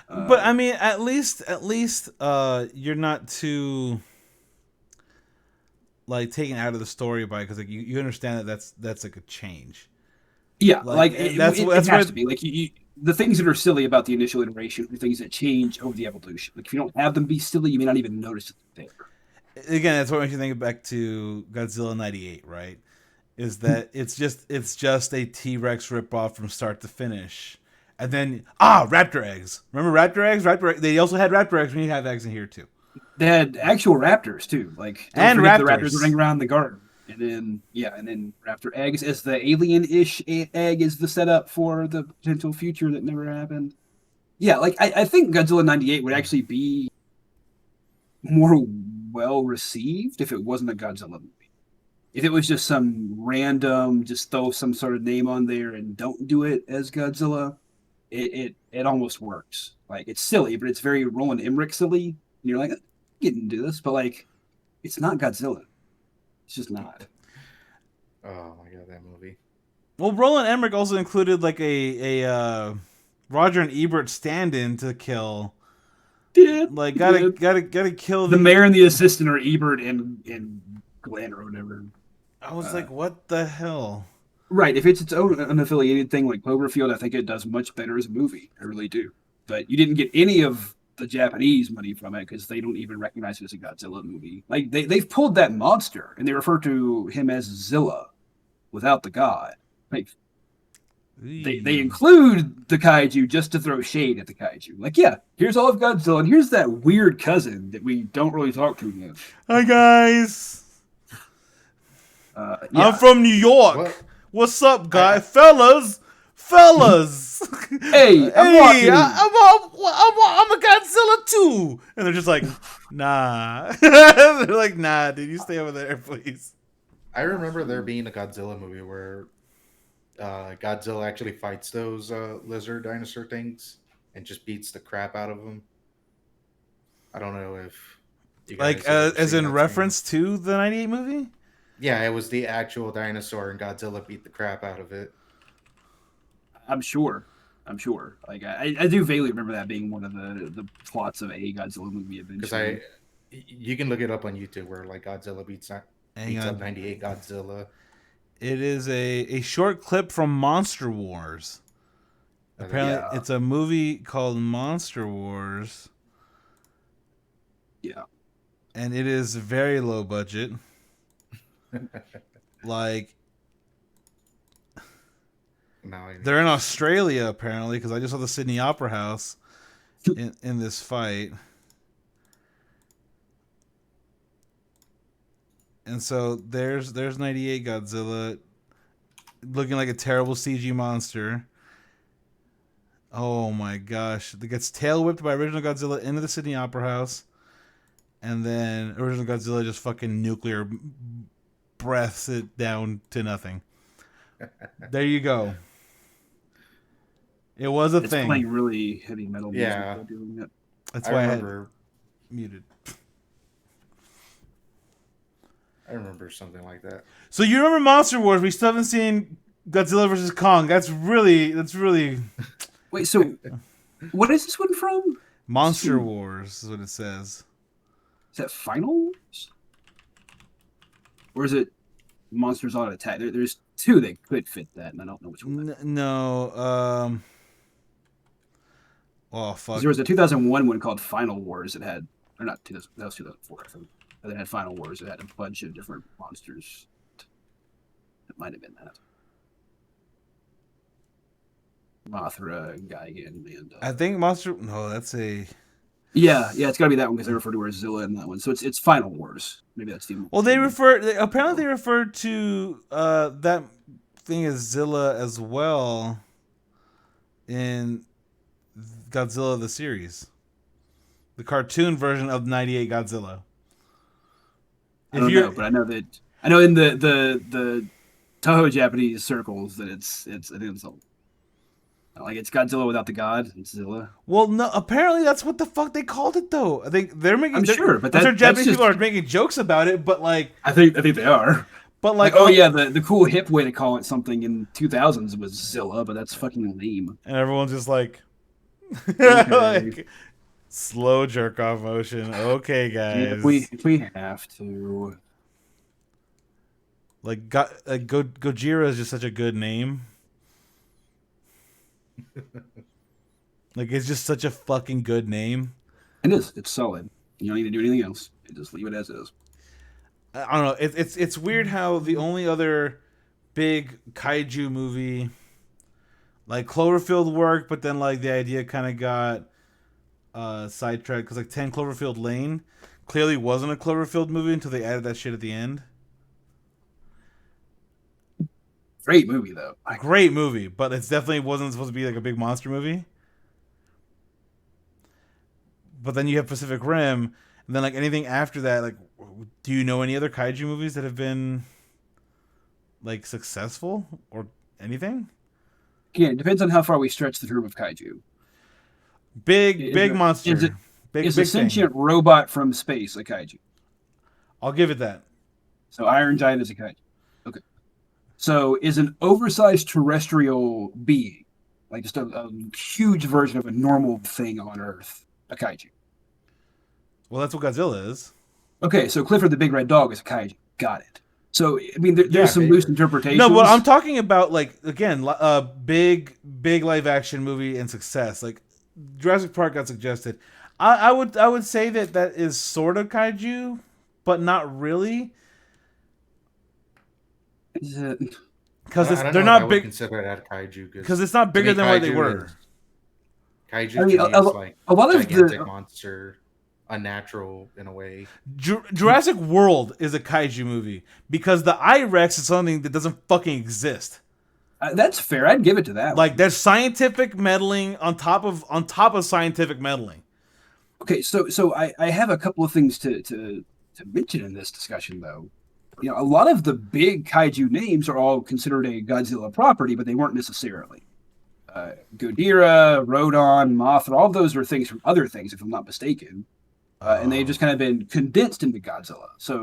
But I mean, at least, you're not too like taken out of the story by because like you understand that that's like a change. Yeah, Like, like and it that's has where to be like the things that are silly about the initial iteration are things that change over the evolution. Like if you don't have them be silly, you may not even notice that they're again that's what makes you think back to Godzilla '98, right? Is there. that it's just a T-Rex ripoff from start to finish. And then raptor eggs. Remember raptor eggs? They also had raptor eggs when you have eggs in here too. They had actual raptors too. Like don't And forget the raptors running raptors. around the garden. And then yeah, and then raptor eggs as the alien-ish egg is the setup for the potential future that never happened. Yeah, like I think Godzilla '98 would actually be more well received if it wasn't a Godzilla movie. If it was just some random, just throw some sort of name on there and don't do it as Godzilla, it almost works. Like it's silly, but it's very Roland Emmerich silly. And you're like, get into this, but like it's not Godzilla. It's just not. Oh my god, that movie. Well, Roland Emmerich also included like a Roger and Ebert stand-in to kill. Did Like he gotta did. gotta gotta kill The the. mayor and the assistant are Ebert and Glenn or whatever. I was Uh, like, what the hell? right. If it's its own unaffiliated thing like Cloverfield, I think it does much better as a movie. I really do. But you didn't get any of the Japanese money from it because they don't even recognize it as a Godzilla movie. Like they've pulled that monster and they refer to him as Zilla without the god. Like they Eee. include the kaiju just to throw shade at the kaiju. Like, yeah, here's all of Godzilla, and here's that weird cousin that we don't really talk to much. Hi guys. I'm Yeah. from New York. What? What's up, I guy? Fellas. Hey, I'm Hey, walking. I'm a Godzilla too. And they're just like, nah. They're like, nah, dude, you stay over there, please. I remember there being a Godzilla movie where Godzilla actually fights those lizard dinosaur things and just beats the crap out of them. I don't know if you Like, guys have ever as seen in that scene. reference to the '98 movie? Yeah, it was the actual dinosaur, and Godzilla beat the crap out of it. I'm sure. I'm sure. Like I do vaguely remember that being one of the plots of a Godzilla movie Because eventually. you can look it up on YouTube where like Godzilla Hang beats up on. '98 Godzilla. It is a short clip from Monster Wars. Apparently, Yeah. it's a movie called Monster Wars, Yeah. and it is very low budget. Like, Now I need they're in to see. Australia apparently because I just saw the Sydney Opera House in this fight, and so there's '98 Godzilla looking like a terrible CG monster. Oh my gosh! It gets tail whipped by original Godzilla into the Sydney Opera House, and then original Godzilla just fucking nuclear breaths it down to nothing. There you go. It was a It's thing. playing really heavy metal music Yeah, while doing it. That's I why I had remember. muted. I remember something like that. So you remember Monster Wars? We still haven't seen Godzilla versus Kong. That's really Wait, so what is this one from? Monster Wars is what it says. Is that Final Wars? Or is it Monsters on Attack? There's two that could fit that, and I don't know which one. No. Oh Because fuck. there was a 2001 one called Final Wars that had, or not 2000, that was 2004, I think. That had Final Wars that had a bunch of different monsters. It might have been that. Mothra, Gigan, and I think Monster. No, that's a. yeah, it's got to be that one because they refer to her as Zilla in that one. So it's Final Wars. Maybe that's the. Well, apparently they referred to that thing as Zilla as well in Godzilla the series, the cartoon version of '98 Godzilla. I don't know, but I know in the Toho Japanese circles that it's I think it's like it's Godzilla without the god. It's Zilla. Well, no, apparently that's what the fuck they called it though. I think they're making. I'm sure, but I'm sure that's Japanese just. people are making jokes about it, but like, I think they are. like, Oh yeah, the cool hip way to call it something in 2000s was Zilla, but that's fucking lame. and everyone's just like, Okay. like slow jerk off motion. Okay, Yeah, guys. if we have to. Gojira is just such a good name. Like it's just such a fucking good name. It is. It's solid. You don't need to do anything else. You just leave it as is. I don't know. It's weird how the only other big kaiju movie like Cloverfield worked, but then like the idea kind of got sidetracked because like 10 Cloverfield Lane clearly wasn't a Cloverfield movie until they added that shit at the end. Great movie though. Great movie, but it definitely wasn't supposed to be like a big monster movie. But then you have Pacific Rim, and then like anything after that, like, do you know any other kaiju movies that have been like successful or anything? Yeah, it depends on how far we stretch the term of kaiju. Big monster. Is it big is big a sentient thing. robot from space a kaiju? I'll give it that. So Iron Giant is a kaiju. Okay. So is an oversized terrestrial being, like just a huge version of a normal thing on Earth, a kaiju? Well, that's what Godzilla is. Okay, so Clifford the Big Red Dog is a kaiju. Got it. So I mean, Yeah, there's some loose interpretations. No, but I'm talking about like again, a big live action movie and success. Like Jurassic Park got suggested. I would say that is sort of kaiju, but not really Is it- because I don't they're know if I not would big consider that kaiju because because it's not to bigger me, than what they kaiju were. is I kaiju mean, to me is like a lot of gigantic the monster, unnatural in a way. Jurassic World is a kaiju movie because the I-Rex is something that doesn't fucking exist. that's fair. I'd give it to that Like one. there's scientific meddling on top of scientific meddling. Okay, so I have a couple of things to mention in this discussion though. You know, a lot of the big kaiju names are all considered a Godzilla property, but they weren't necessarily. Ghidorah, Rodon, Mothra, all of those are things from other things, if I'm not mistaken, and they've just kind of been condensed into Godzilla. So,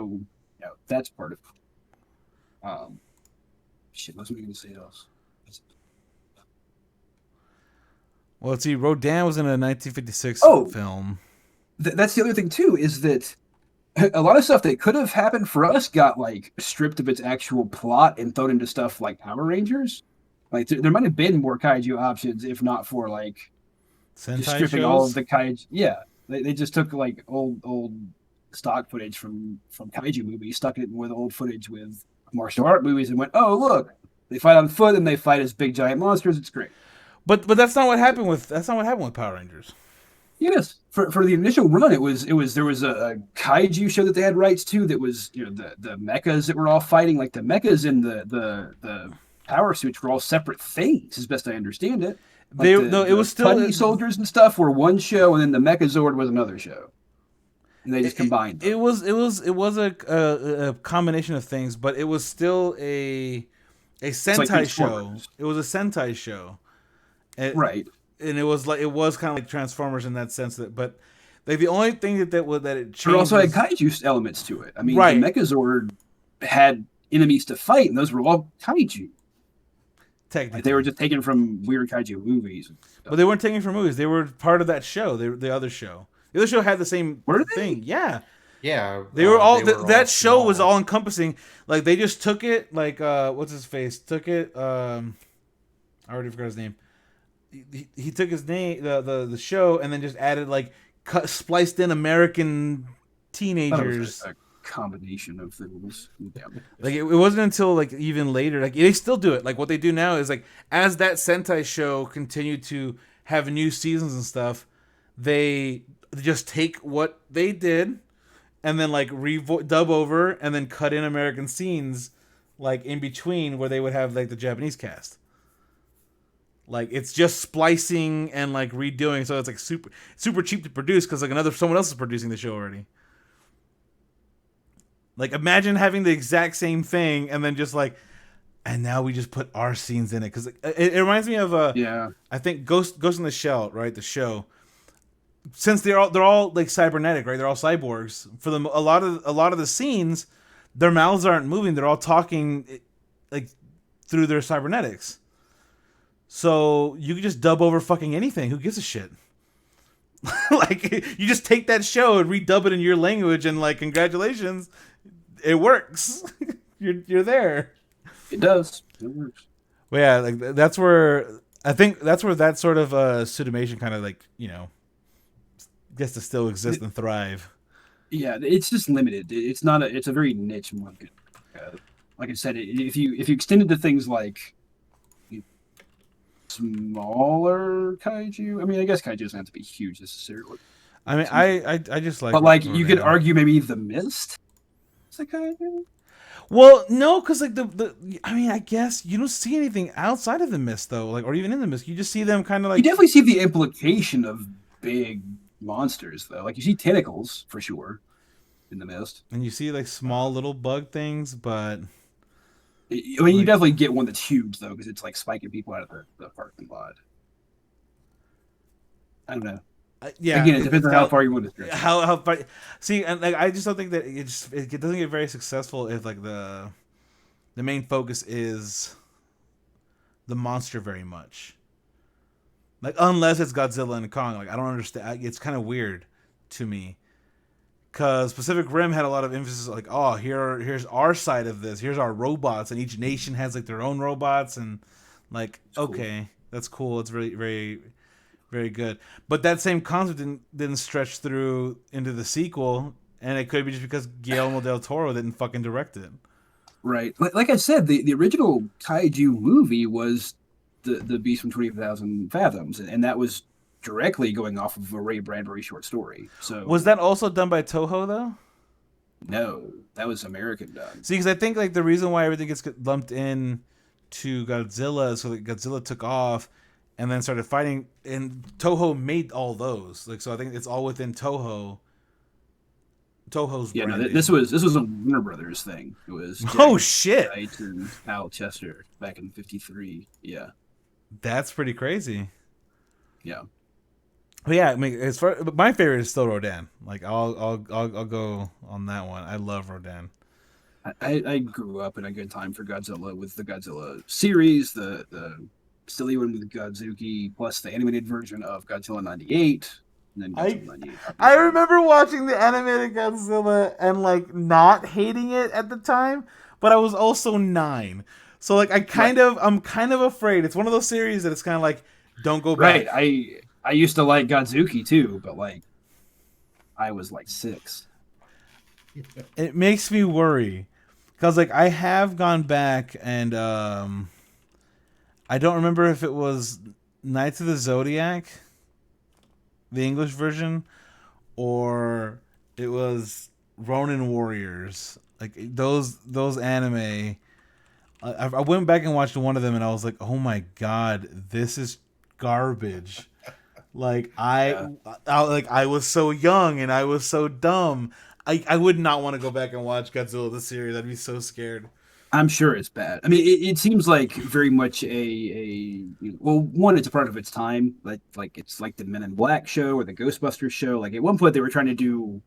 you know, that's part of it. Shit, what was I going to say else? Well, let's see. Rodan was in a 1956 Oh, film. that's the other thing too, is that a lot of stuff that could have happened for us got like stripped of its actual plot and thrown into stuff like Power Rangers. Like there might have been more kaiju options if not for like just Sentai stripping all of shows. the kaiju. Yeah, they just took like old stock footage from kaiju movies, stuck it with old footage with martial art movies, and went, oh look, they fight on foot and they fight as big giant monsters. It's great. But that's not what happened with Power Rangers. Yes, for the initial run, it was there was a kaiju show that they had rights to that was, you know, the mechas that were all fighting, like the mechas and the power suits were all separate things, as best I understand it. Like It was still putty soldiers and stuff were one show, and then the Mechazord was another show, and they just combined them. It was a combination of things, but it was still a Sentai like show. Transformers. It was a Sentai show. Right. And it was kind of like Transformers in that sense but like the only thing that it changed. But also had was, kaiju elements to it. I mean, right. the Mechazord had enemies to fight, and those were all kaiju. Technically, Like they were just taken from weird kaiju movies. But they weren't taken from movies. They were part of that show. The other show. The other show had the same thing. Yeah. Yeah, They were all all that show was small. all encompassing. Like they just took it like what's his face? Took it I already forgot his name. He took his name the show and then just added like spliced in American teenagers. A combination of things. Yeah. Like it wasn't until like even later, like they still do it. Like what they do now is like as that Sentai show continued to have new seasons and stuff, they just take what they did and then like dub over and then cut in American scenes like in between where they would have like the Japanese cast. Like it's just splicing and like redoing, so it's like super cheap to produce because like someone else is producing the show already. Like imagine having the exact same thing and then just like, and now we just put our scenes in it because it reminds me of I think Ghost in the Shell, right? The show. Since they're all like cybernetic, right? They're all cyborgs. For them, a lot of the scenes, their mouths aren't moving. They're all talking like through their cybernetics. So you can just dub over fucking anything. Who gives a shit? Like you just take that show and redub it in your language, and like congratulations, it works. you're there. It does. It works. But yeah, like that's where I think that's where that sort of pseudomation kind of like gets to still exist and thrive. Yeah, it's just limited. It's not a. It's a very niche market. Like I said, if you extend it to things like smaller kaiju, I mean, I guess kaiju doesn't have to be huge necessarily. I mean, I just like But like you could Rodan. argue maybe the Mist is a kaiju. Well, no, because like the I mean, I guess you don't see anything outside of the mist though, like or even in the mist. You just see them kind of You like, definitely see the implication of big monsters though. Like you see tentacles for sure in the Mist. and you see like small little bug things, but I mean, you like definitely get one that's huge though, because it's like spiking people out of the parking lot. I don't know. yeah, Again, it depends on how far you want to stretch it. how far. See, and like I just don't think that it doesn't get very successful if like the main focus is the monster very much. Like unless it's Godzilla and Kong, like I don't understand. It's kind of weird to me because Pacific Rim had a lot of emphasis, like, oh, here's our side of this. Here's our robots, and each nation has like their own robots, and like, It's cool. okay, that's cool. It's very, very, very good. But that same concept didn't stretch through into the sequel, and it could be just because Guillermo del Toro didn't fucking direct it. Right. Like I said, the original Kaiju movie was the Beast from 20,000 Fathoms, and that was directly going off of a Ray Bradbury short story. Was So that also done by Toho though? no, that was American done. See, because I think like the reason why everything gets lumped in to Godzilla is so that Godzilla took off and then started fighting, and Toho made all those. Like, so I think it's all within Toho's Yeah, no, branding. this was a Warner Brothers thing. It was Oh Jack shit, Knight and Hal Chester back in '53. Yeah, that's pretty crazy. yeah. But yeah, I mean, as far my favorite is still Rodan. Like, I'll go on that one. I love Rodan. I grew up in a good time for Godzilla with the Godzilla series, the silly one with Godzuki, plus the animated version of Godzilla '98, and then I Godzilla '98. I Obviously, remember watching the animated Godzilla and like not hating it at the time, but I was also 9. So like right, I'm kind of afraid. It's one of those series that it's kind of like don't go right. back. I used to like Godzuki too, but like I was like 6. It makes me worry cuz like I have gone back and I don't remember if it was Knights of the Zodiac, the English version, or it was Ronin Warriors. Like those anime. I went back and watched one of them, and I was like, "Oh my god, this is garbage." Like Yeah, I was so young and I was so dumb. I would not want to go back and watch Godzilla the series. I'd be so scared. I'm sure it's bad. I mean, it seems like very much well, one, it's a part of its time. Like it's like the Men in Black show or the Ghostbusters show. Like at one point, they were trying to do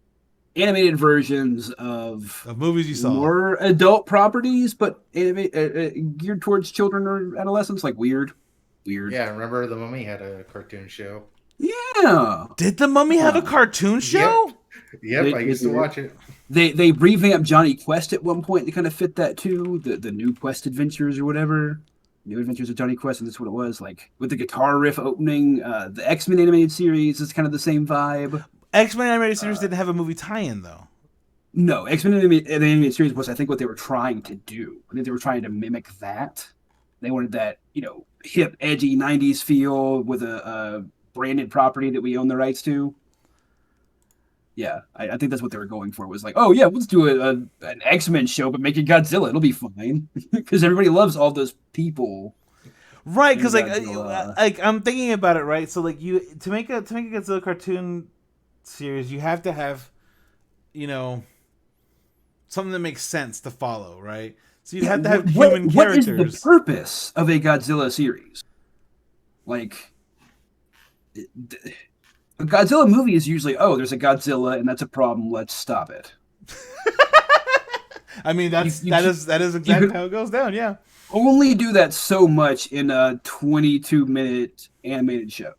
animated versions of The movies you saw. more adult properties, but geared towards children or adolescents. Like weird. Yeah, remember the Mummy had a cartoon show. Yeah, Did the Mummy have a yeah. cartoon Yep, show? yep. I They used to do. watch it. They revamped Johnny Quest at one point to kind of fit that too. The new Quest Adventures or whatever. New Adventures of Johnny Quest, and that's what it was. Like with the guitar riff opening, the X-Men animated series is kind of the same vibe. X-Men animated series Uh, didn't have a movie tie-in though. no, X-Men animated series was, I think, what they were trying to do. I think they were trying to mimic that. They wanted that, hip, edgy '90s feel with a branded property that we own the rights to. Yeah, I think that's what they were going for. Was like, oh yeah, let's do an X-Men show, but make it Godzilla. It'll be fine because everybody loves all those people Right, in because like Godzilla. I'm thinking about it, right? So like you to make a Godzilla cartoon series, you have to have you know something that makes sense to follow, right? So you'd Yeah, have to have what human what is the characters. purpose of a Godzilla series? Like, a Godzilla movie is usually, oh, there's a Godzilla and that's a problem. Let's stop it. I mean, You you that is you exactly could how it goes down. Yeah. only do that so much in a 22-minute animated show.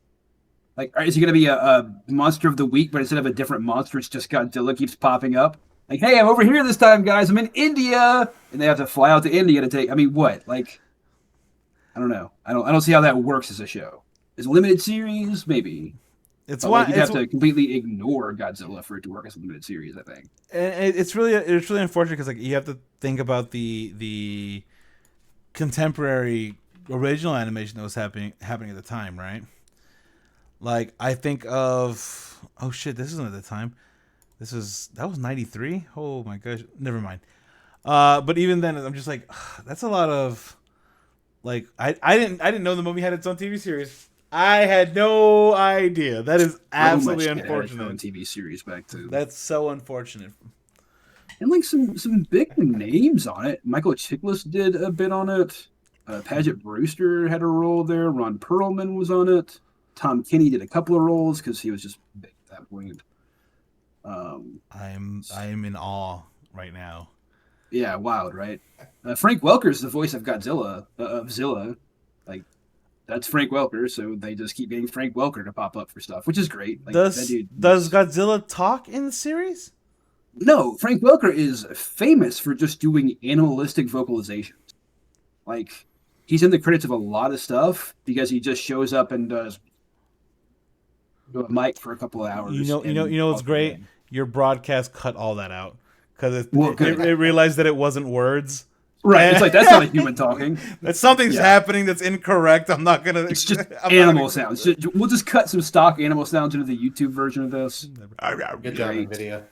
Like, is he going to be a monster of the week, but instead of a different monster, it's just Godzilla keeps popping up? Like, hey, I'm over here this time, guys. I'm in India, and they have to fly out to India to take. I mean, what? Like, I don't know. I don't see how that works as a show. As a limited series, maybe. It's But like why you'd have to completely ignore Godzilla for it to work as a limited series, I think. it's really unfortunate because like you have to think about the contemporary original animation that was happening at the time, right? Like I think of oh shit, this isn't at the time. That was 93. Oh my gosh, never mind. But even then, I'm just like, ugh, that's a lot of like I didn't know the movie had its own TV series. I had no idea. That is So much absolutely shit had its own unfortunate. TV series back then. That's so unfortunate. And like some big names on it. Michael Chiklis did a bit on it. Paget Brewster had a role there. Ron Perlman was on it. Tom Kenny did a couple of roles because he was just big at that point. I am in awe right now. Yeah, wild, right? Frank Welker's the voice of Godzilla, of Zilla. Like, that's Frank Welker, so they just keep getting Frank Welker to pop up for stuff, which is great. Like, that Does dude. does Godzilla talk in the series? No, Frank Welker is famous for just doing animalistic vocalizations. Like, he's in the credits of a lot of stuff because he just shows up and does a mic for a couple of hours. You know what's great? Your broadcast cut all that out because Well, it realized that it wasn't words. Right. It's like, that's not a human talking. That something's happening that's incorrect. I'm not gonna. It's just I'm animal sounds. We'll just cut some stock animal sounds into the YouTube version of this. Good job, NVIDIA.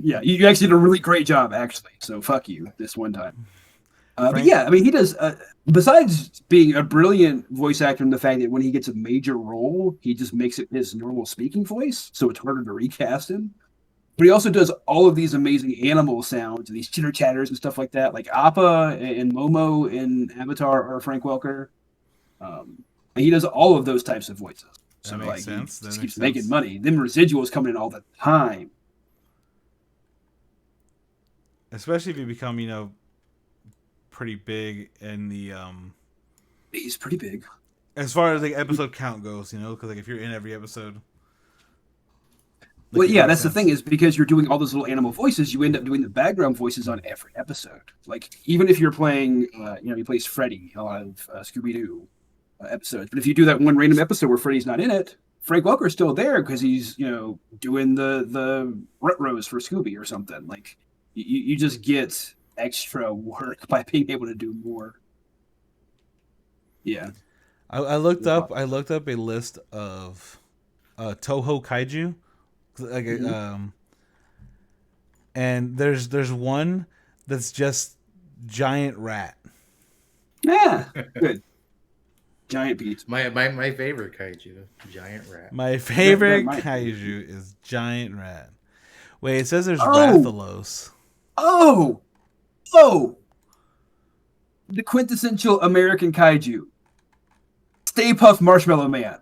Yeah, you actually did a really great job, actually. So fuck you this one time. But yeah, I mean, he does. Besides being a brilliant voice actor, in the fact that when he gets a major role, he just makes it his normal speaking voice, so it's harder to recast him. But he also does all of these amazing animal sounds and these chitter chatters and stuff like that. Like Appa and Momo in Avatar are Frank Welker. And he does all of those types of voices. So that makes like, sense. He just keeps making money. Them residuals coming in all the time. Especially if you become, pretty big in the He's pretty big. as far as like episode count goes, because like if you're in every episode. Well, yeah, that's the thing is because you're doing all those little animal voices, you end up doing the background voices on every episode. Like even if you're playing, he plays Freddy a lot of Scooby Doo episodes. But if you do that one random episode where Freddy's not in it, Frank Welker's still there because he's doing the rut-rows for Scooby or something. Like you just get extra work by being able to do more. Yeah, I looked up a list of Toho Kaiju. Like and there's one that's just giant rat. Yeah, good. Giant beast. My favorite kaiju, giant rat. My favorite kaiju is giant rat. Wait, it says there's Rathalos. Oh, the quintessential American kaiju, Stay Puft Marshmallow Man.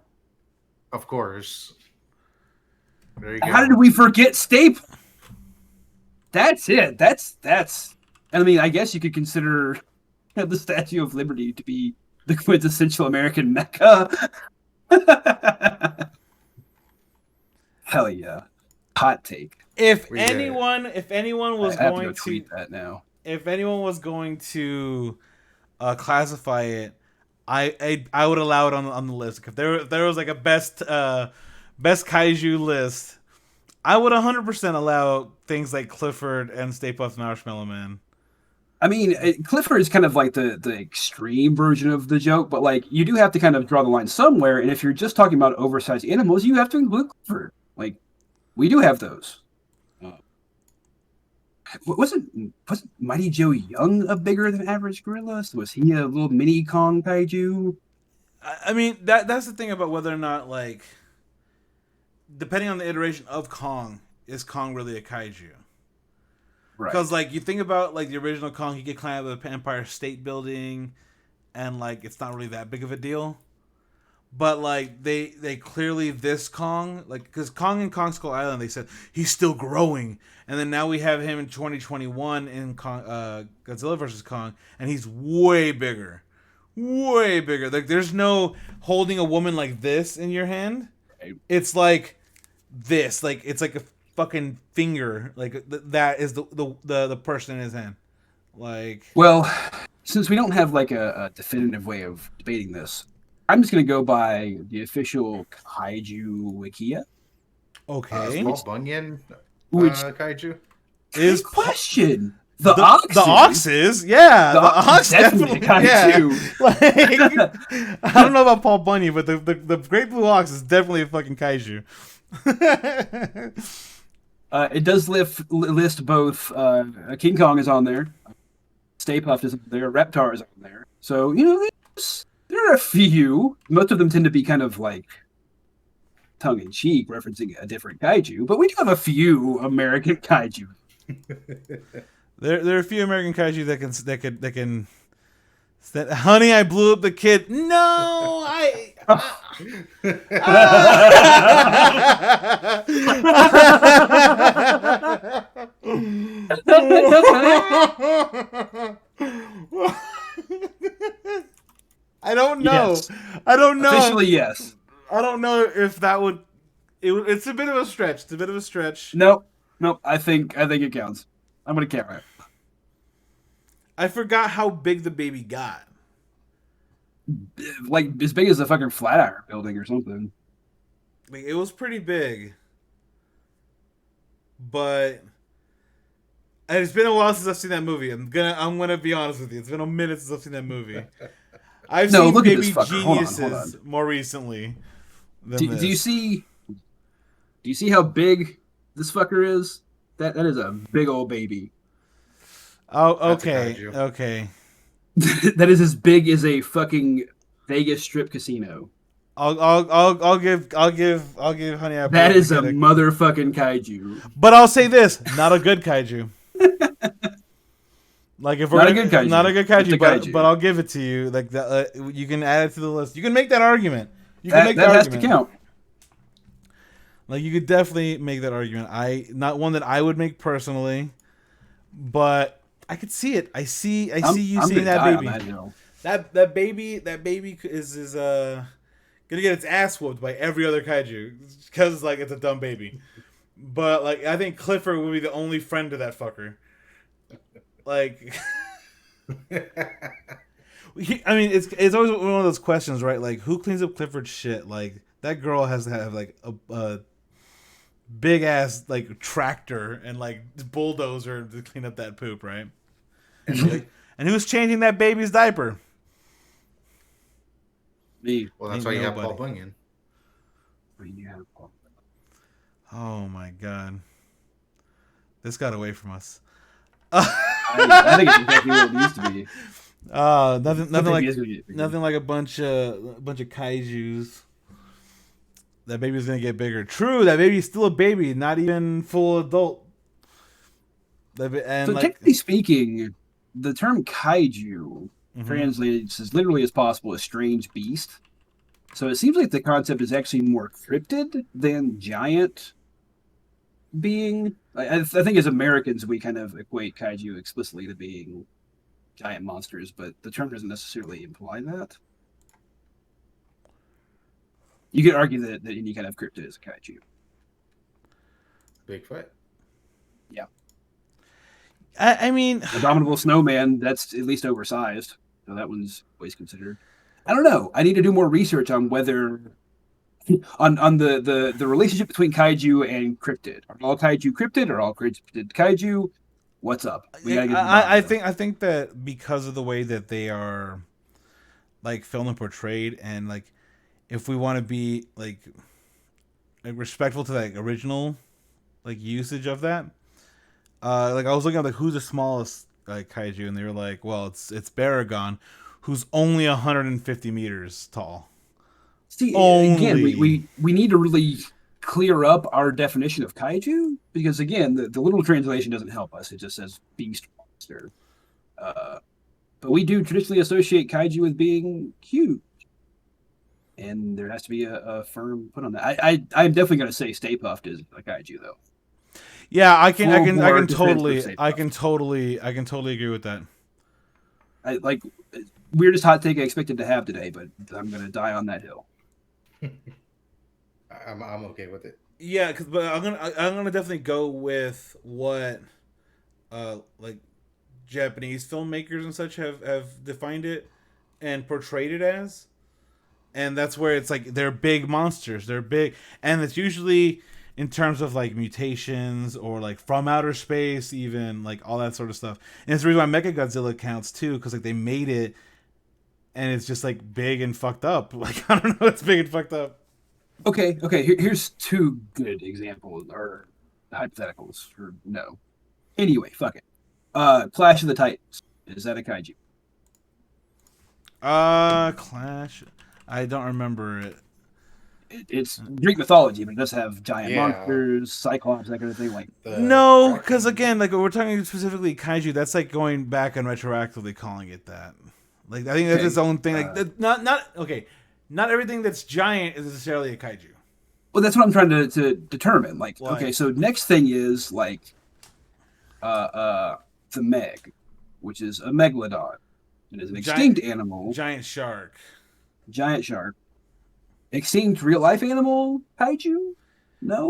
Of course. There you go. How did we forget Stay? That's it. That's. I mean, I guess you could consider the Statue of Liberty to be the quintessential American Mecca. Hell yeah, hot take. If anyone was going to tweet that now, if anyone was going to classify it, I would allow it on the list. If there was like a best kaiju list, I would 100% allow things like Clifford and Stay Puft Marshmallow Man. I mean, Clifford is kind of like the extreme version of the joke, but like you do have to kind of draw the line somewhere. And if you're just talking about oversized animals, you have to include Clifford. Like we do have those. Wasn't Mighty Joe Young a bigger than average gorilla? Was he a little mini Kong kaiju? I mean, that's the thing about whether or not, like, depending on the iteration of Kong, is Kong really a kaiju? Right. Because, like, you think about, like, the original Kong, he could climb up the Empire State Building, and, like, it's not really that big of a deal. But, like, they clearly, this Kong, like, because Kong in Kong Skull Island, they said, he's still growing. And then now we have him in 2021 in Godzilla vs. Kong, and he's way bigger. Way bigger. Like, there's no holding a woman like this in your hand. It's like this. Like, it's like a fucking finger. Like, that is the person in his hand. Like... Well, since we don't have like a definitive way of debating this, I'm just going to go by the official Kaiju Wikia, Is Okay. Paul which Bunyan which kaiju? Is good question. The the oxes. oxes? Yeah, The the ox is ox definitely a definitely. Yeah, kaiju. like I don't know about Paul Bunyan, but the Great Blue Ox is definitely a fucking kaiju. It does list both. King Kong is on there. Stay Puft is on there. Reptar is on there. So there are a few. Most of them tend to be kind of like tongue in cheek, referencing a different kaiju. But we do have a few American kaiju. There are a few American kaiju that can. Honey, I blew up the kid. No, I. I don't know. Yes, I don't know. officially yes. I don't know if that would. It's a bit of a stretch. It's a bit of a stretch. Nope, nope. I think it counts. I'm gonna count it. I forgot how big the baby got. Like as big as the fucking Flatiron building or something. Like it was pretty big, but and it's been a while since I've seen that movie. I'm gonna be honest with you. It's been a minute since I've seen that movie. I've No, seen look at this Baby fucker. Hold on. Geniuses more recently than Do, this. do you see? Do you see how big this fucker is? That is a big old baby. Oh, That's a okay, kaiju. okay. That is as big as a fucking Vegas strip casino. I'll give Honey I Blew That Up is the a Kid motherfucking kaiju. But I'll say this: not a good kaiju. Like if we're Not a gonna, good kaiju. not a good Just a kaiju, but kaiju. I'll give it to you. Like you can add it to the list. You can make that argument. You can That make that the has to argument. count. Like you could definitely make that argument. Not one that I would make personally, but I could see it. I see you I'm seeing gonna that die on baby. that hill. That baby is gonna get its ass whooped by every other kaiju because like it's a dumb baby. But like I think Clifford would be the only friend to that fucker. Like, I mean, it's always one of those questions, right? Like, who cleans up Clifford's shit? Like, that girl has to have like a big ass like tractor and like bulldozer to clean up that poop, right? And who's changing that baby's diaper? Me. Well, that's Ain't why you have nobody. Paul Bunyan. Oh my god, this got away from us. I think it's exactly what it needs to be. Nothing like a bunch of kaijus. That baby's gonna get bigger. True, that baby's still a baby, not even full adult. And So like, technically speaking, the term kaiju translates as literally as possible a strange beast. So it seems like the concept is actually more cryptid than giant being. I think as Americans we kind of equate kaiju explicitly to being giant monsters, but the term doesn't necessarily imply that. You could argue that any kind of cryptid is a kaiju. Bigfoot. Yeah. I mean, Abominable snowman, that's at least oversized. So that one's always considered. I don't know. I need to do more research on whether on the relationship between kaiju and cryptid. Are all kaiju cryptid or all cryptid kaiju? What's up? We gotta get I think that because of the way that they are like filmed and portrayed, and like if we want to be like respectful to like original like usage of that, like I was looking at like who's the smallest like kaiju, and they were like, well, it's Baragon, who's only 150 meters tall. See, Only. again, we need to really clear up our definition of kaiju because again, the literal translation doesn't help us. It just says beast monster. But we do traditionally associate kaiju with being huge, and there has to be a firm put on that. I'm definitely going to say Stay Puft is a kaiju though. Yeah, I can Full-bore totally defense of I can totally agree with that. I like weirdest hot take I expected to have today, but I'm going to die on that hill. I'm okay with it. Yeah, but I'm gonna definitely go with what like Japanese filmmakers and such have defined it and portrayed it as. And that's where it's like they're big monsters. They're big, and it's usually in terms of like mutations or like from outer space, even like all that sort of stuff. And it's the reason why Mechagodzilla counts too, because like they made it, and it's just like big and fucked up. Like I don't know, it's big and fucked up. Okay, here's two good examples or hypotheticals or no. Anyway, fuck it. Clash of the Titans. Is that a kaiju? Clash. I don't remember it. It's Greek mythology, but it does have giant Yeah, monsters, cyclops, that kind of thing. Like, the No, because Kraken. again, like we're talking specifically kaiju. That's like going back and retroactively calling it that. Like I think that's its okay, own thing. Like not okay. Not everything that's giant is necessarily a kaiju. well, that's what I'm trying to determine. Like, okay, Like so next thing is like, uh, uh, the Meg, which is a megalodon. It is an giant extinct animal, giant shark. giant shark. Extinct real life animal kaiju?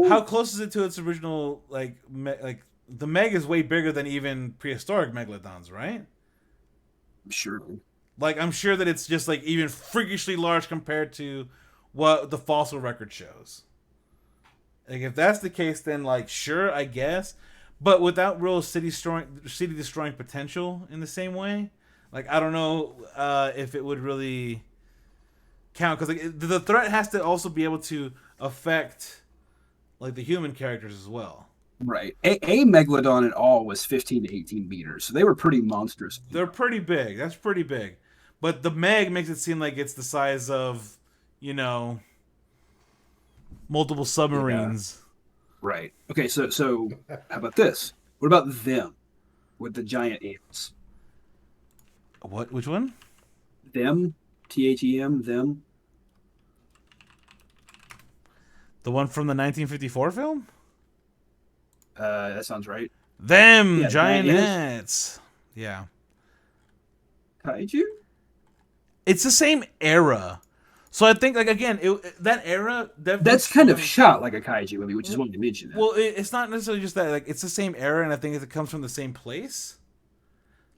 How No, close is it to its original like the Meg is way bigger than even prehistoric megalodons, right? sure. Like I'm sure that it's just like even freakishly large compared to what the fossil record shows. Like if that's the case, then like sure, I guess, but without real city destroying potential in the same way. Like I don't know if it would really count because like the threat has to also be able to affect like the human characters as well. Right. A megalodon in all was 15 to 18 meters, so they were pretty monstrous. They're pretty big. That's pretty big. But the Meg makes it seem like it's the size of, you know, multiple Yeah. submarines. Right. Okay. So how about this? What about them with the giant ants? What? Which one? Them, THEM, them. The one from the 1954 film? That sounds right. Them Yeah, giant giant ants. ants. Yeah. Kaiju. It's the same era. So I think like again, that era definitely That's kind of stems. shot like a kaiju, I mean, which is one to mention that. Well, it's not necessarily just that. Like it's the same era, and I think it comes from the same place.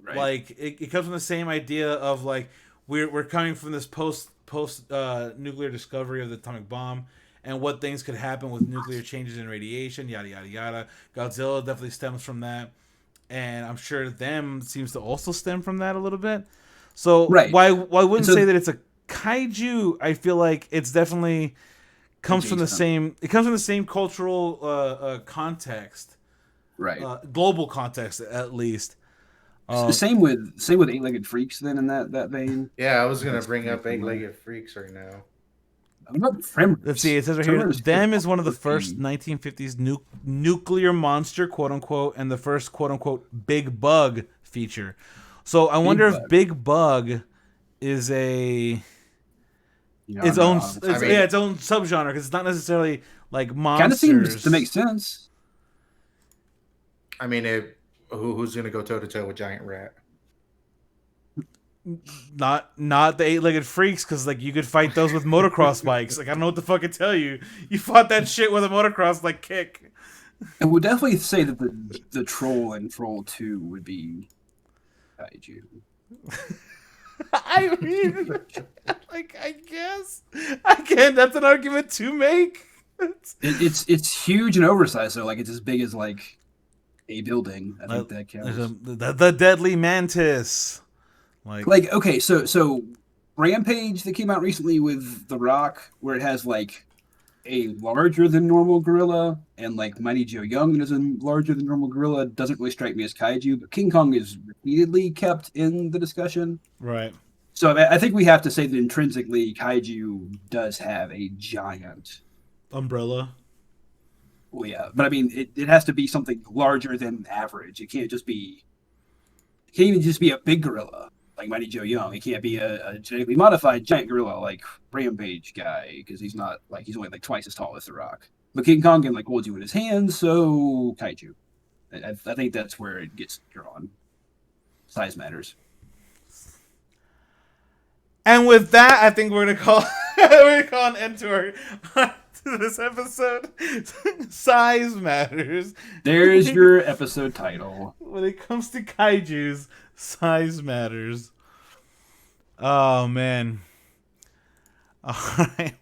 Right. Like it comes from the same idea of like we're coming from this post nuclear discovery of the atomic bomb and what things could happen with nuclear changes in radiation, yada yada yada. Godzilla definitely stems from that, and I'm sure them seems to also stem from that a little bit. So Right. why And wouldn't so say that it's a kaiju? I feel like it's definitely comes from the adjacent. same. It comes from the same cultural context, Right. global context at least. Same with eight-legged freaks then in that vein. Yeah, I was gonna That's bring pretty up similar. eight-legged freaks right now. What about Let's see. tremors? It says right here, Tremors could them is one of the also first be 1950s nuclear monster, quote unquote, and the first quote unquote big bug feature. So I big wonder if bug. Big Bug is a its own, Genre. I yeah, mean, its own subgenre because it's not necessarily like Kind of seems to make monsters. sense. I mean, who's gonna go toe to toe with giant rat? Not the eight-legged freaks because like you could fight those with motocross bikes. Like I don't know what the fuck to tell you. You fought that shit with a motocross like kick. I would definitely say that the troll in Troll 2 would be kaiju. I mean, like I guess again, that's an argument to make. It's huge and oversized, so like it's as big as like a building. I think that There's counts. the deadly mantis. Like okay, so Rampage that came out recently with The Rock, where it has like a larger than normal gorilla, and like Mighty Joe Young is a larger than normal gorilla, doesn't really strike me as kaiju, but King Kong is repeatedly kept in the discussion. Right. So I think we have to say that intrinsically, kaiju does have a giant. Umbrella. Well, yeah, but I mean, it has to be something larger than average. It can't just be. It can't even just be a big gorilla like Mighty Joe Young. It can't be a genetically modified giant gorilla like Rampage guy because he's only like twice as tall as The Rock. But King Kong can like hold you in his hands, so kaiju. I think that's where it gets drawn. Size matters. And with that, I think we're gonna call we're gonna call an end to to this episode. Size matters. There's your episode title. When it comes to kaijus, size matters. Oh man. All right.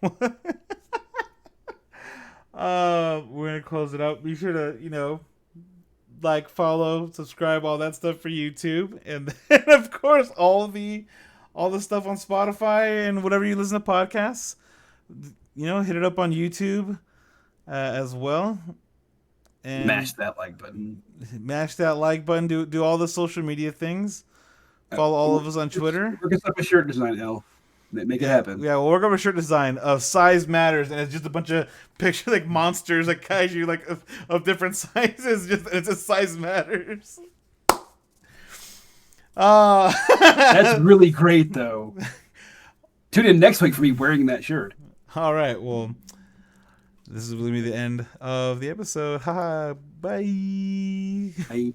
We're gonna close it out. Be sure to like, follow, subscribe, all that stuff for YouTube, and then of course all the stuff on Spotify and whatever you listen to podcasts. Hit it up on YouTube as well. And mash that like button. Mash that like button. Do all the social media things. Follow all of us on Twitter. Work us up a shirt design, L. Make it happen. Yeah, we'll work on a shirt design of size matters, and it's just a bunch of pictures like monsters, like kaiju, like of different sizes. It's just size matters. That's really great, though. Tune in next week for me wearing that shirt. All right. Well, this is going to be the end of the episode. Haha. Bye. Bye.